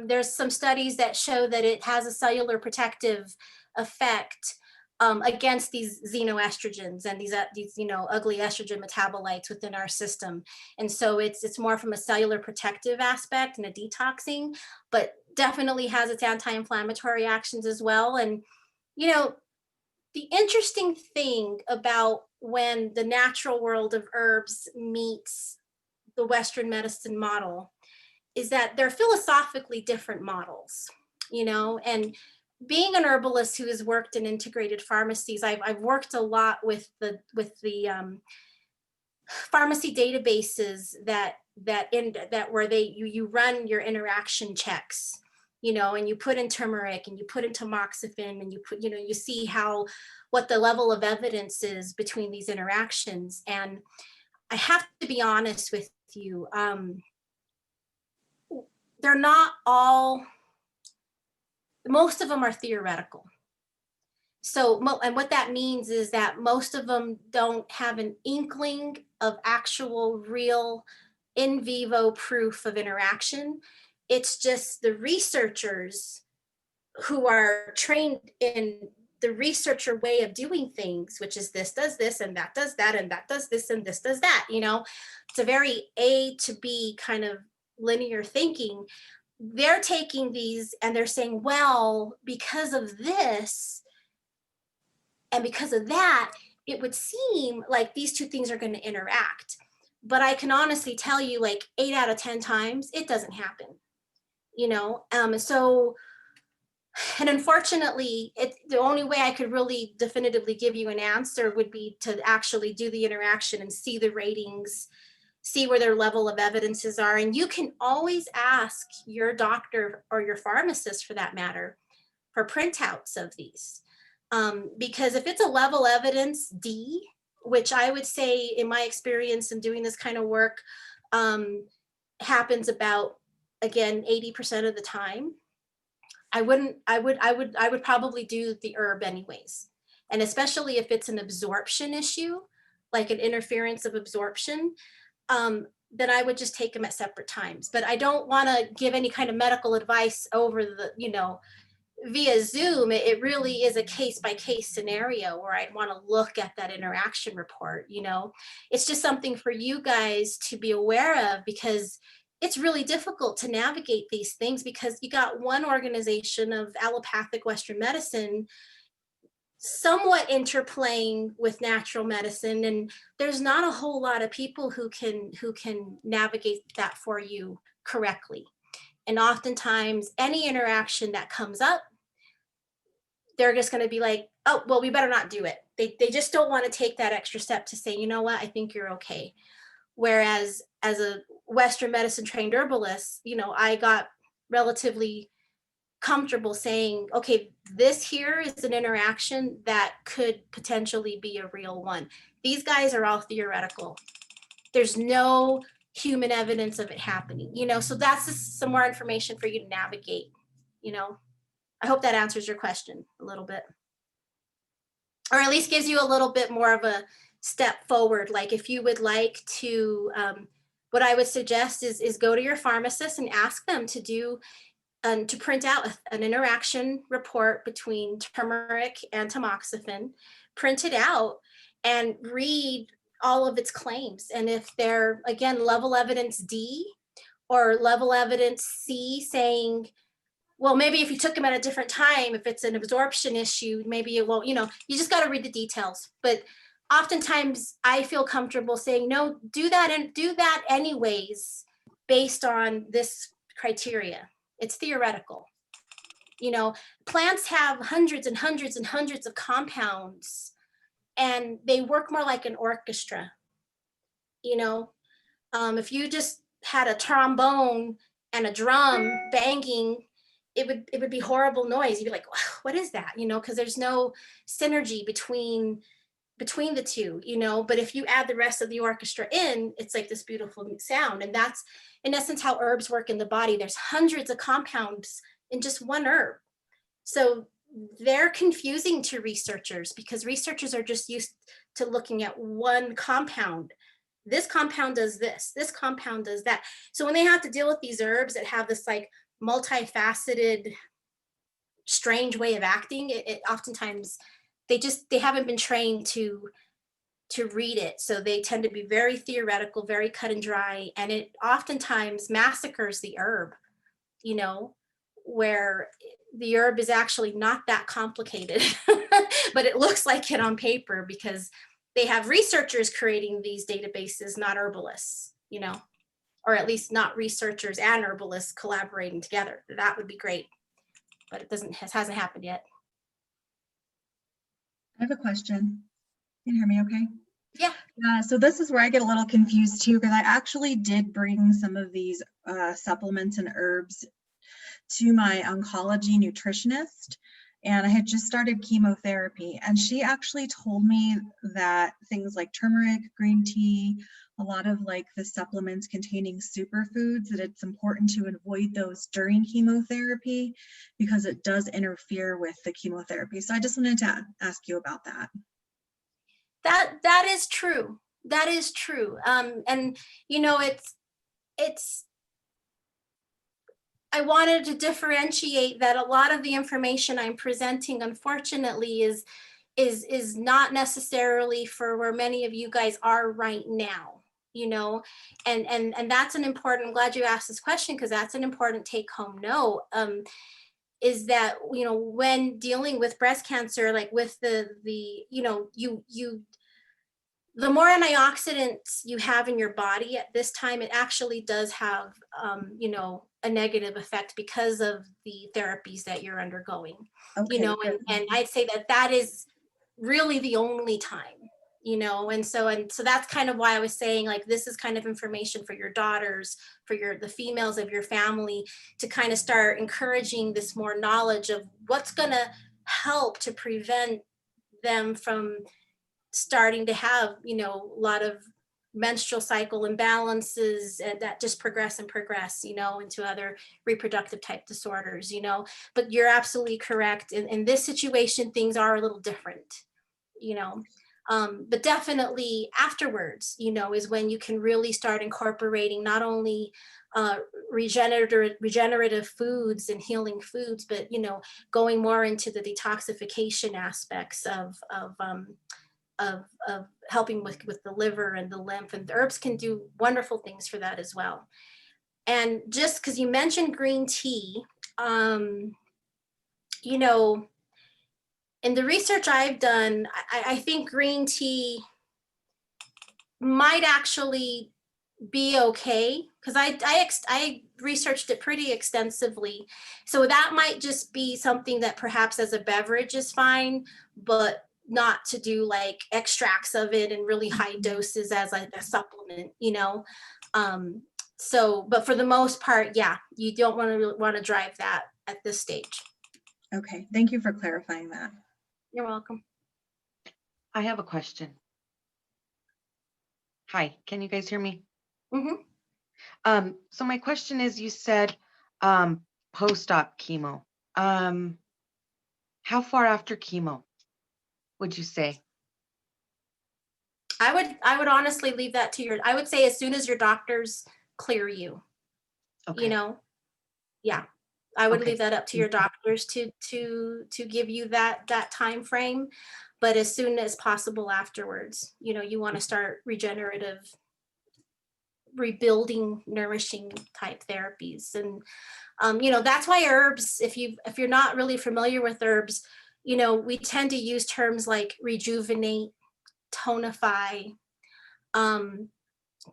There's some studies that show that it has a cellular protective effect against these xenoestrogens and these ugly estrogen metabolites within our system. And so it's more from a cellular protective aspect and a detoxing, but definitely has its anti-inflammatory actions as well. And the interesting thing about when the natural world of herbs meets the Western medicine model is that they're philosophically different models, and being an herbalist who has worked in integrated pharmacies, I've worked a lot with the pharmacy databases that where you run your interaction checks, and you put in turmeric and you put in tamoxifen and you see what the level of evidence is between these interactions. And I have to be honest with you, they're not all, most of them are theoretical. So, and what that means is that most of them don't have an inkling of actual real in vivo proof of interaction. It's just the researchers who are trained in the researcher way of doing things, which is this does this and that does that and that does this and this does that. It's a very A to B kind of linear thinking. They're taking these and they're saying, well, because of this and because of that, it would seem like these two things are going to interact. But I can honestly tell you, like 8 out of 10 times, it doesn't happen. So, and unfortunately, the only way I could really definitively give you an answer would be to actually do the interaction and see the ratings, see where their level of evidences are. And you can always ask your doctor or your pharmacist, for that matter, for printouts of these. Because if it's a level evidence D, which I would say in my experience in doing this kind of work happens about, again, 80% of the time, I would probably do the herb anyways. And especially if it's an absorption issue, like an interference of absorption, then I would just take them at separate times. But I don't want to give any kind of medical advice over via Zoom. It really is a case by case scenario where I'd want to look at that interaction report. It's just something for you guys to be aware of, because it's really difficult to navigate these things, because you got one organization of allopathic Western medicine somewhat interplaying with natural medicine, and there's not a whole lot of people who can navigate that for you correctly. And oftentimes any interaction that comes up, they're just going to be like, oh, well, we better not do it. They just don't want to take that extra step to say, you know what, I think you're okay. Whereas as a Western medicine trained herbalist, you know, I got relatively comfortable saying, okay, this here is an interaction that could potentially be a real one. These guys are all theoretical. There's no human evidence of it happening, you know, so that's just some more information for you to navigate, you know. I hope that answers your question a little bit, or at least gives you a little bit more of a step forward. Like if you would like to, what I would suggest is go to your pharmacist and ask them to do, to print out an interaction report between turmeric and tamoxifen, print it out and read all of its claims. And if they're, again, level evidence D or level evidence C saying, well, maybe if you took them at a different time, if it's an absorption issue, maybe it won't, you know, you just got to read the details. But oftentimes I feel comfortable saying, no, do that and do that anyways, based on this criteria. It's theoretical. You know, plants have hundreds and hundreds and hundreds of compounds, and they work more like an orchestra. You know, if you just had a trombone and a drum banging, it would be horrible noise. You'd be like, what is that? You know, because there's no synergy between the two, you know. But if you add the rest of the orchestra in, it's like this beautiful sound. And that's in essence how herbs work in the body. There's hundreds of compounds in just one herb. So they're confusing to researchers because researchers are just used to looking at one compound. This compound does this, this compound does that. So when they have to deal with these herbs that have this like multifaceted, strange way of acting, it oftentimes they haven't been trained to read it. So they tend to be very theoretical, very cut and dry, and it oftentimes massacres the herb, you know, where the herb is actually not that complicated, but it looks like it on paper because they have researchers creating these databases, not herbalists, you know, or at least not researchers and herbalists collaborating together. That would be great, but it hasn't happened yet. I have a question. Can you hear me okay? Yeah. So this is where I get a little confused too, because I actually did bring some of these supplements and herbs to my oncology nutritionist, and I had just started chemotherapy, and she actually told me that things like turmeric, green tea, a lot of like the supplements containing superfoods, that it's important to avoid those during chemotherapy because it does interfere with the chemotherapy. So I just wanted to ask you about that. That is true. That is true. And you know, it's I wanted to differentiate that a lot of the information I'm presenting, unfortunately, is not necessarily for where many of you guys are right now, you know, and that's an important, I'm glad you asked this question because that's an important take home note, is that, you know, when dealing with breast cancer, like with the you know, the more antioxidants you have in your body at this time, it actually does have, you know, a negative effect because of the therapies that you're undergoing, Okay, you know, and I'd say that is really the only time, you know, and so that's kind of why I was saying, like, this is kind of information for your daughters, for the females of your family, to kind of start encouraging this more knowledge of what's going to help to prevent them from starting to have, you know, a lot of menstrual cycle imbalances and that just progress, you know, into other reproductive type disorders, you know. But you're absolutely correct. In this situation, things are a little different, you know. But definitely afterwards, you know, is when you can really start incorporating not only regenerative foods and healing foods, but, you know, going more into the detoxification aspects of helping with the liver and the lymph, and the herbs can do wonderful things for that as well. And just because you mentioned green tea, you know, in the research I've done, I think green tea might actually be okay, because I researched it pretty extensively. So that might just be something that perhaps as a beverage is fine, but not to do like extracts of it in really high doses as a supplement, you know. Um, so, but for the most part, yeah, you don't want to drive that at this stage. Okay, thank you for clarifying that. You're welcome. I have a question. Hi, can you guys hear me? Mm-hmm. So my question is, you said post-op chemo. How far after chemo would you say? I would honestly leave that to your, I would say as soon as your doctors clear you, Okay. you know, yeah. I would Okay. leave that up to your doctors to give you that time frame, but as soon as possible afterwards, you know, you want to start regenerative, rebuilding, nourishing type therapies. And you know, that's why herbs, if you're not really familiar with herbs, you know, we tend to use terms like rejuvenate, tonify,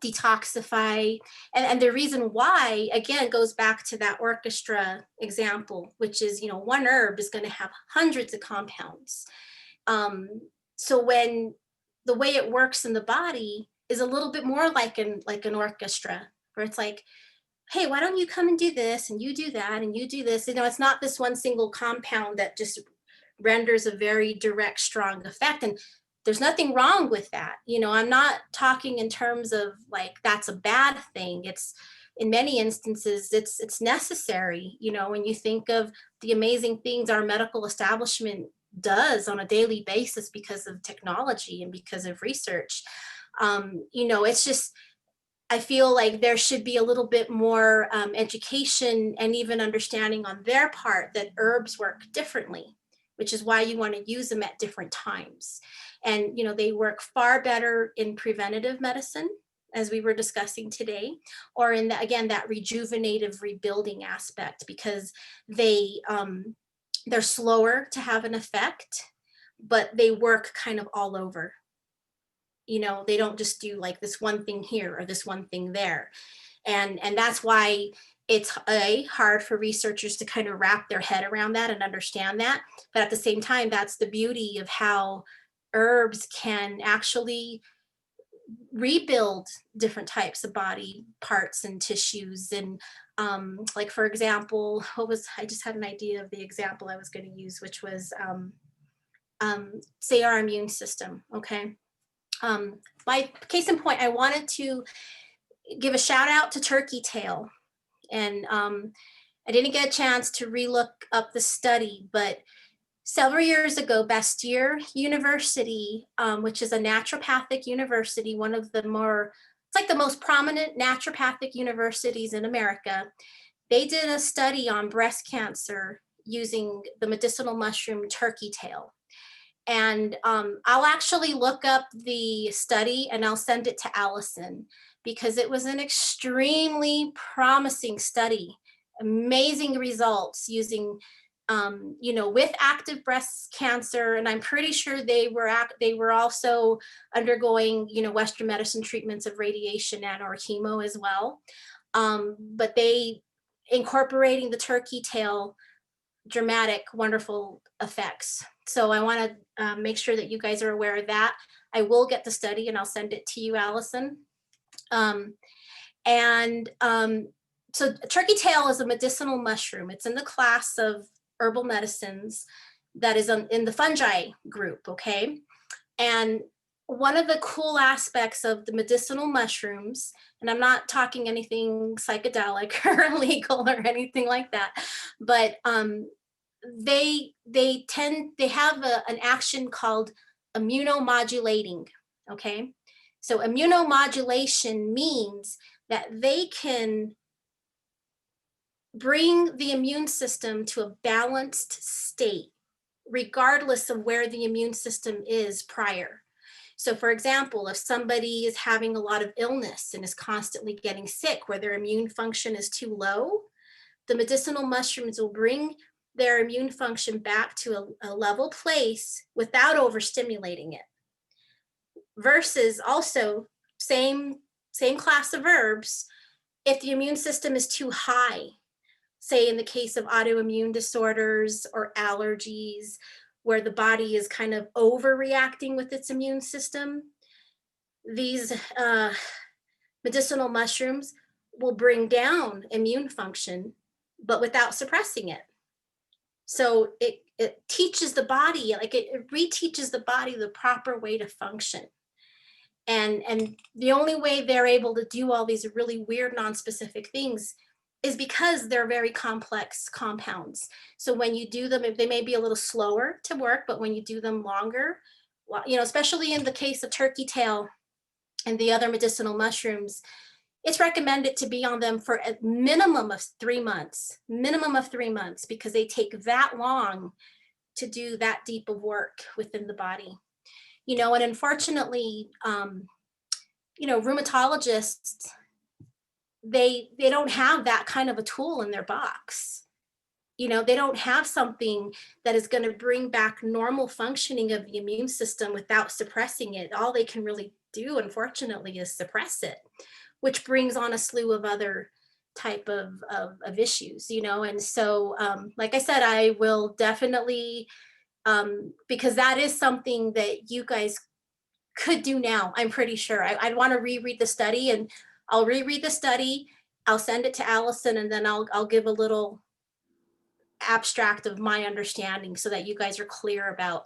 detoxify, and the reason why, again, goes back to that orchestra example, which is, you know, one herb is going to have hundreds of compounds. So when the way it works in the body is a little bit more like an orchestra, where it's like, hey, why don't you come and do this and you do that and you do this, you know, it's not this one single compound that just renders a very direct, strong effect. And there's nothing wrong with that. You know, I'm not talking in terms of like that's a bad thing. It's, in many instances, it's necessary. You know, when you think of the amazing things our medical establishment does on a daily basis because of technology and because of research, you know, it's just, I feel like there should be a little bit more education and even understanding on their part that herbs work differently, which is why you want to use them at different times. And, you know, they work far better in preventative medicine, as we were discussing today, or in the, again, that rejuvenative rebuilding aspect, because they're slower to have an effect, but they work kind of all over. You know, they don't just do like this one thing here or this one thing there. And that's why it's hard for researchers to kind of wrap their head around that and understand that. But at the same time, that's the beauty of how herbs can actually rebuild different types of body parts and tissues. And like, for example, I just had an idea of the example I was going to use, which was say our immune system. Okay. My case in point, I wanted to give a shout out to turkey tail. And I didn't get a chance to relook up the study, but several years ago, Bastyr University, which is a naturopathic university, one of the more, it's like the most prominent naturopathic universities in America, they did a study on breast cancer using the medicinal mushroom turkey tail. And I'll actually look up the study and I'll send it to Allison, because it was an extremely promising study, amazing results using, you know, with active breast cancer. And I'm pretty sure they were also undergoing, you know, Western medicine treatments of radiation and or chemo as well. But they incorporating the turkey tail, dramatic, wonderful effects. So I want to make sure that you guys are aware of that. I will get the study and I'll send it to you, Allison. So turkey tail is a medicinal mushroom. It's in the class of herbal medicines that is in the fungi group, okay? And one of the cool aspects of the medicinal mushrooms, and I'm not talking anything psychedelic or illegal or anything like that, but they have an action called immunomodulating, okay? So immunomodulation means that they can bring the immune system to a balanced state, regardless of where the immune system is prior. So for example, if somebody is having a lot of illness and is constantly getting sick, where their immune function is too low, the medicinal mushrooms will bring their immune function back to a level place without overstimulating it. Versus also, same same class of herbs, if the immune system is too high, say in the case of autoimmune disorders or allergies, where the body is kind of overreacting with its immune system, these medicinal mushrooms will bring down immune function, but without suppressing it. So it teaches the body, like it reteaches the body the proper way to function. And the only way they're able to do all these really weird non-specific things is because they're very complex compounds. So when you do them, they may be a little slower to work, but when you do them longer, you know, especially in the case of turkey tail and the other medicinal mushrooms, it's recommended to be on them for a minimum of 3 months, because they take that long to do that deep of work within the body. You know, and unfortunately, you know, rheumatologists, they don't have that kind of a tool in their box. You know, they don't have something that is going to bring back normal functioning of the immune system without suppressing it. All they can really do, unfortunately, is suppress it, which brings on a slew of other type of issues, you know. And so, like I said, I will definitely, because that is something that you guys could do now. I'm pretty sure. I'd want to reread the study, and I'll reread the study. I'll send it to Allison, and then I'll give a little abstract of my understanding so that you guys are clear about,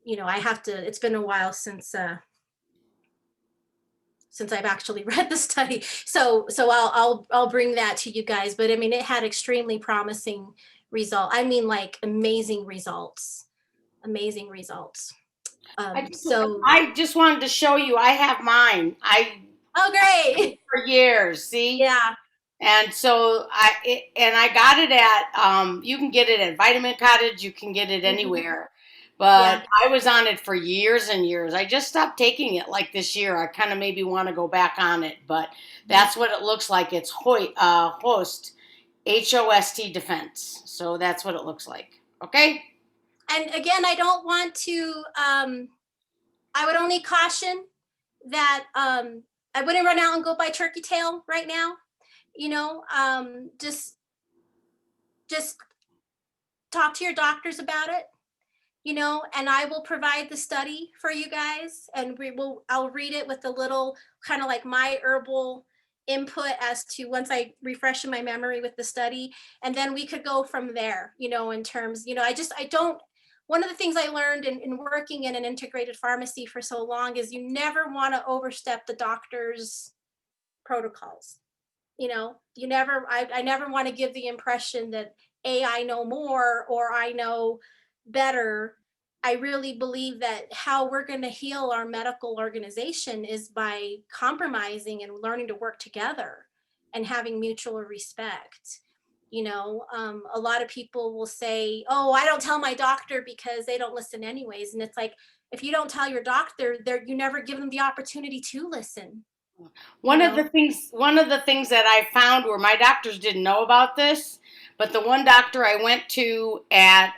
you know, I have to, it's been a while since I've actually read the study. So I'll bring that to you guys. But I mean, it had extremely promising result. I mean, like amazing results. I just wanted to show you, I have mine. Oh, great. For years, see? Yeah. And so I got it at, you can get it at Vitamin Cottage, you can get it anywhere. But I was on it for years and years. I just stopped taking it like this year. I kind of maybe want to go back on it, but that's what it looks like. It's Host, H-O-S-T Defense. So that's what it looks like. Okay? And again, I don't want to, I would only caution that I wouldn't run out and go buy turkey tail right now. You know, just talk to your doctors about it, you know, and I will provide the study for you guys, and I'll read it with a little kind of like my herbal input as to once I refresh my memory with the study, and then we could go from there, you know, in terms, you know, one of the things I learned in working in an integrated pharmacy for so long is you never want to overstep the doctor's protocols. You know, I never want to give the impression that I know more or I know better. I really believe that how we're going to heal our medical organization is by compromising and learning to work together and having mutual respect. You know, a lot of people will say, oh, I don't tell my doctor because they don't listen anyways. And it's like, if you don't tell your doctor, you never give them the opportunity to listen. One of the things that I found where my doctors didn't know about this, but the one doctor I went to at,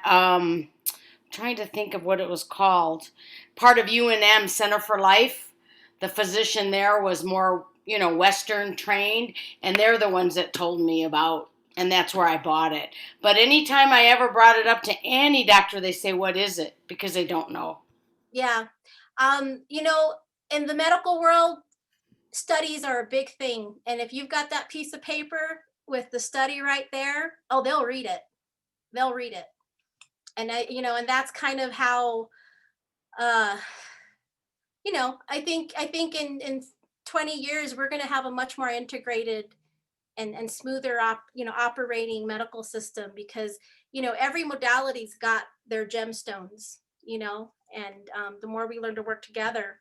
trying to think of what it was called, part of UNM, Center for Life, the physician there was more, you know, Western trained, and they're the ones that told me about, and that's where I bought it. But anytime I ever brought it up to any doctor, they say, what is it? Because they don't know. Yeah. You know, in the medical world, studies are a big thing. And if you've got that piece of paper with the study right there, oh, they'll read it. And you know, and that's kind of how, you know, I think in 20 years, we're going to have a much more integrated and smoother operating medical system, because, you know, every modality's got their gemstones, you know, and the more we learn to work together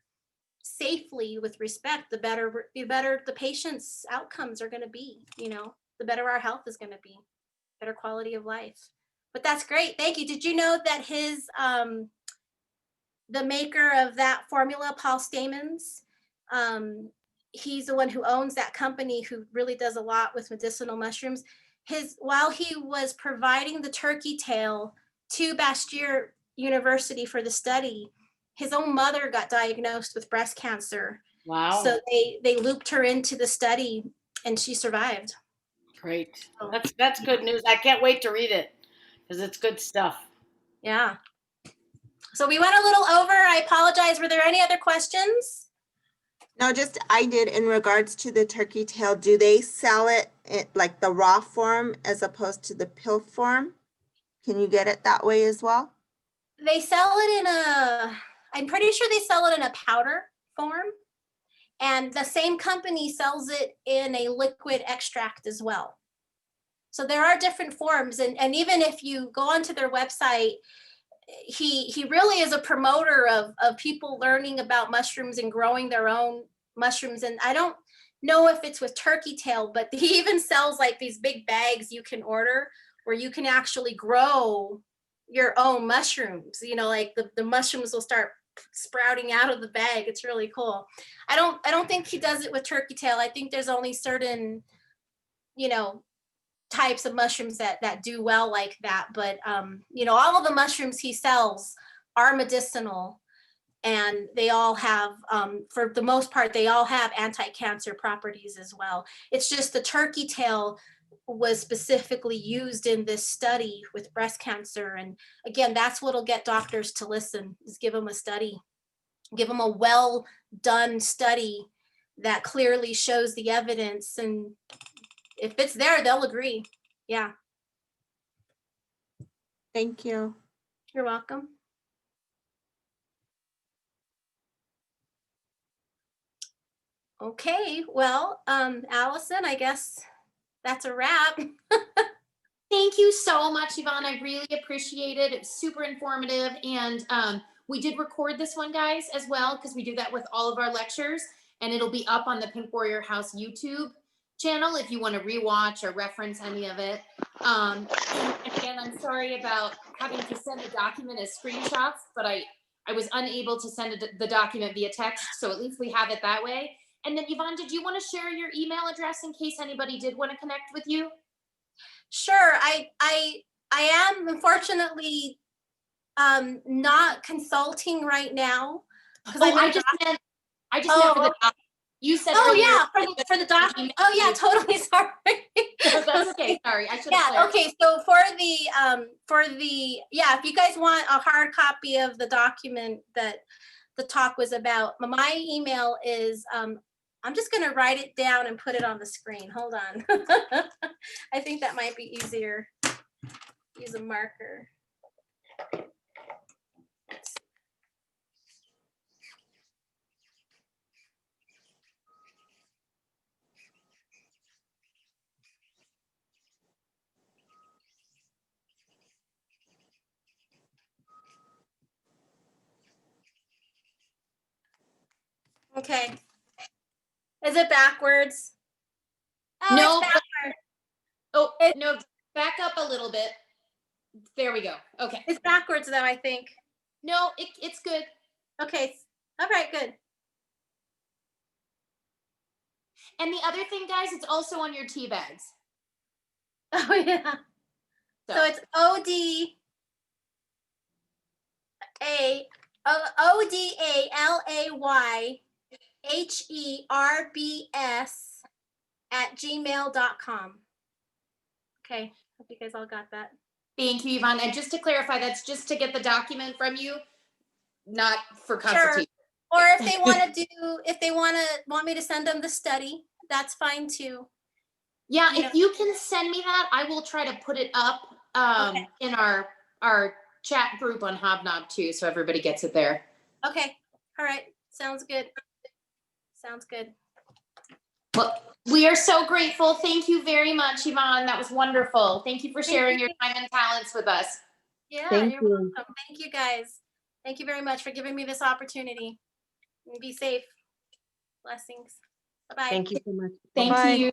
safely with respect, the better the patient's outcomes are going to be, you know, the better our health is going to be, better quality of life. But that's great. Thank you. Did you know that the maker of that formula, Paul Stamens, he's the one who owns that company, who really does a lot with medicinal mushrooms. While he was providing the turkey tail to Bastyr University for the study, his own mother got diagnosed with breast cancer. Wow. So they looped her into the study and she survived. Great. So, That's good news. I can't wait to read it because it's good stuff. yeah. So we went a little over. I apologize. Were there any other questions? No, just I did in regards to the turkey tail. Do they sell it like the raw form as opposed to the pill form? Can you get it that way as well? They sell it in I'm pretty sure they sell it in a powder form. And the same company sells it in a liquid extract as well. So there are different forms. And even if you go onto their website, he really is a promoter of people learning about mushrooms and growing their own mushrooms. And I don't know if it's with turkey tail, but he even sells like these big bags you can order where you can actually grow your own mushrooms. You know, like the mushrooms will start sprouting out of the bag. It's really cool. I don't think he does it with turkey tail. I think there's only certain, you know, types of mushrooms that do well like that. But you know, all of the mushrooms he sells are medicinal, and they all have, for the most part, they all have anti-cancer properties as well. It's just the turkey tail was specifically used in this study with breast cancer. And again, that's what'll get doctors to listen, is give them a study, give them a well done study that clearly shows the evidence. And if it's there, they'll agree. Yeah. Thank you. You're welcome. Okay, well, Allison, I guess that's a wrap. Thank you so much, Yvonne. I really appreciate it. It's super informative. And we did record this one, guys, as well, because we do that with all of our lectures. And it'll be up on the Pink Warrior House YouTube channel if you want to rewatch or reference any of it. And again, I'm sorry about having to send the document as screenshots, but I was unable to send the document via text. So at least we have it that way. And then Yvonne, did you want to share your email address in case anybody did want to connect with you? Sure, I am unfortunately not consulting right now. Oh, I just meant for the document. You said oh earlier, yeah, for the document. Oh yeah, totally sorry. That's okay. Sorry, I should have Yeah, okay. So for the yeah, if you guys want a hard copy of the document that the talk was about, my email is I'm just gonna write it down and put it on the screen. Hold on. I think that might be easier. Use a marker. Okay. Is it backwards? Oh, No, it's backwards. oh, no, back up a little bit. There we go. Okay. It's backwards though, I think. No, it's good. Okay. All right, good. And the other thing, guys, it's also on your tea bags. Oh yeah. So it's ODALAYHERBS@gmail.com. Okay, hope you guys all got that. Thank you, Yvonne. And just to clarify, that's just to get the document from you, not for consultation. Or if they want to want me to send them the study, that's fine too. Yeah, if you can send me that, I will try to put it up in our chat group on Hobnob too, so everybody gets it there. Okay, all right, sounds good. Sounds good. Well, we are so grateful. Thank you very much, Yvonne. That was wonderful. Thank you for sharing your time and talents with us. Yeah, you're welcome. Thank you guys. Thank you very much for giving me this opportunity. Be safe. Blessings. Bye-bye. Thank you so much. Thank Bye-bye. you.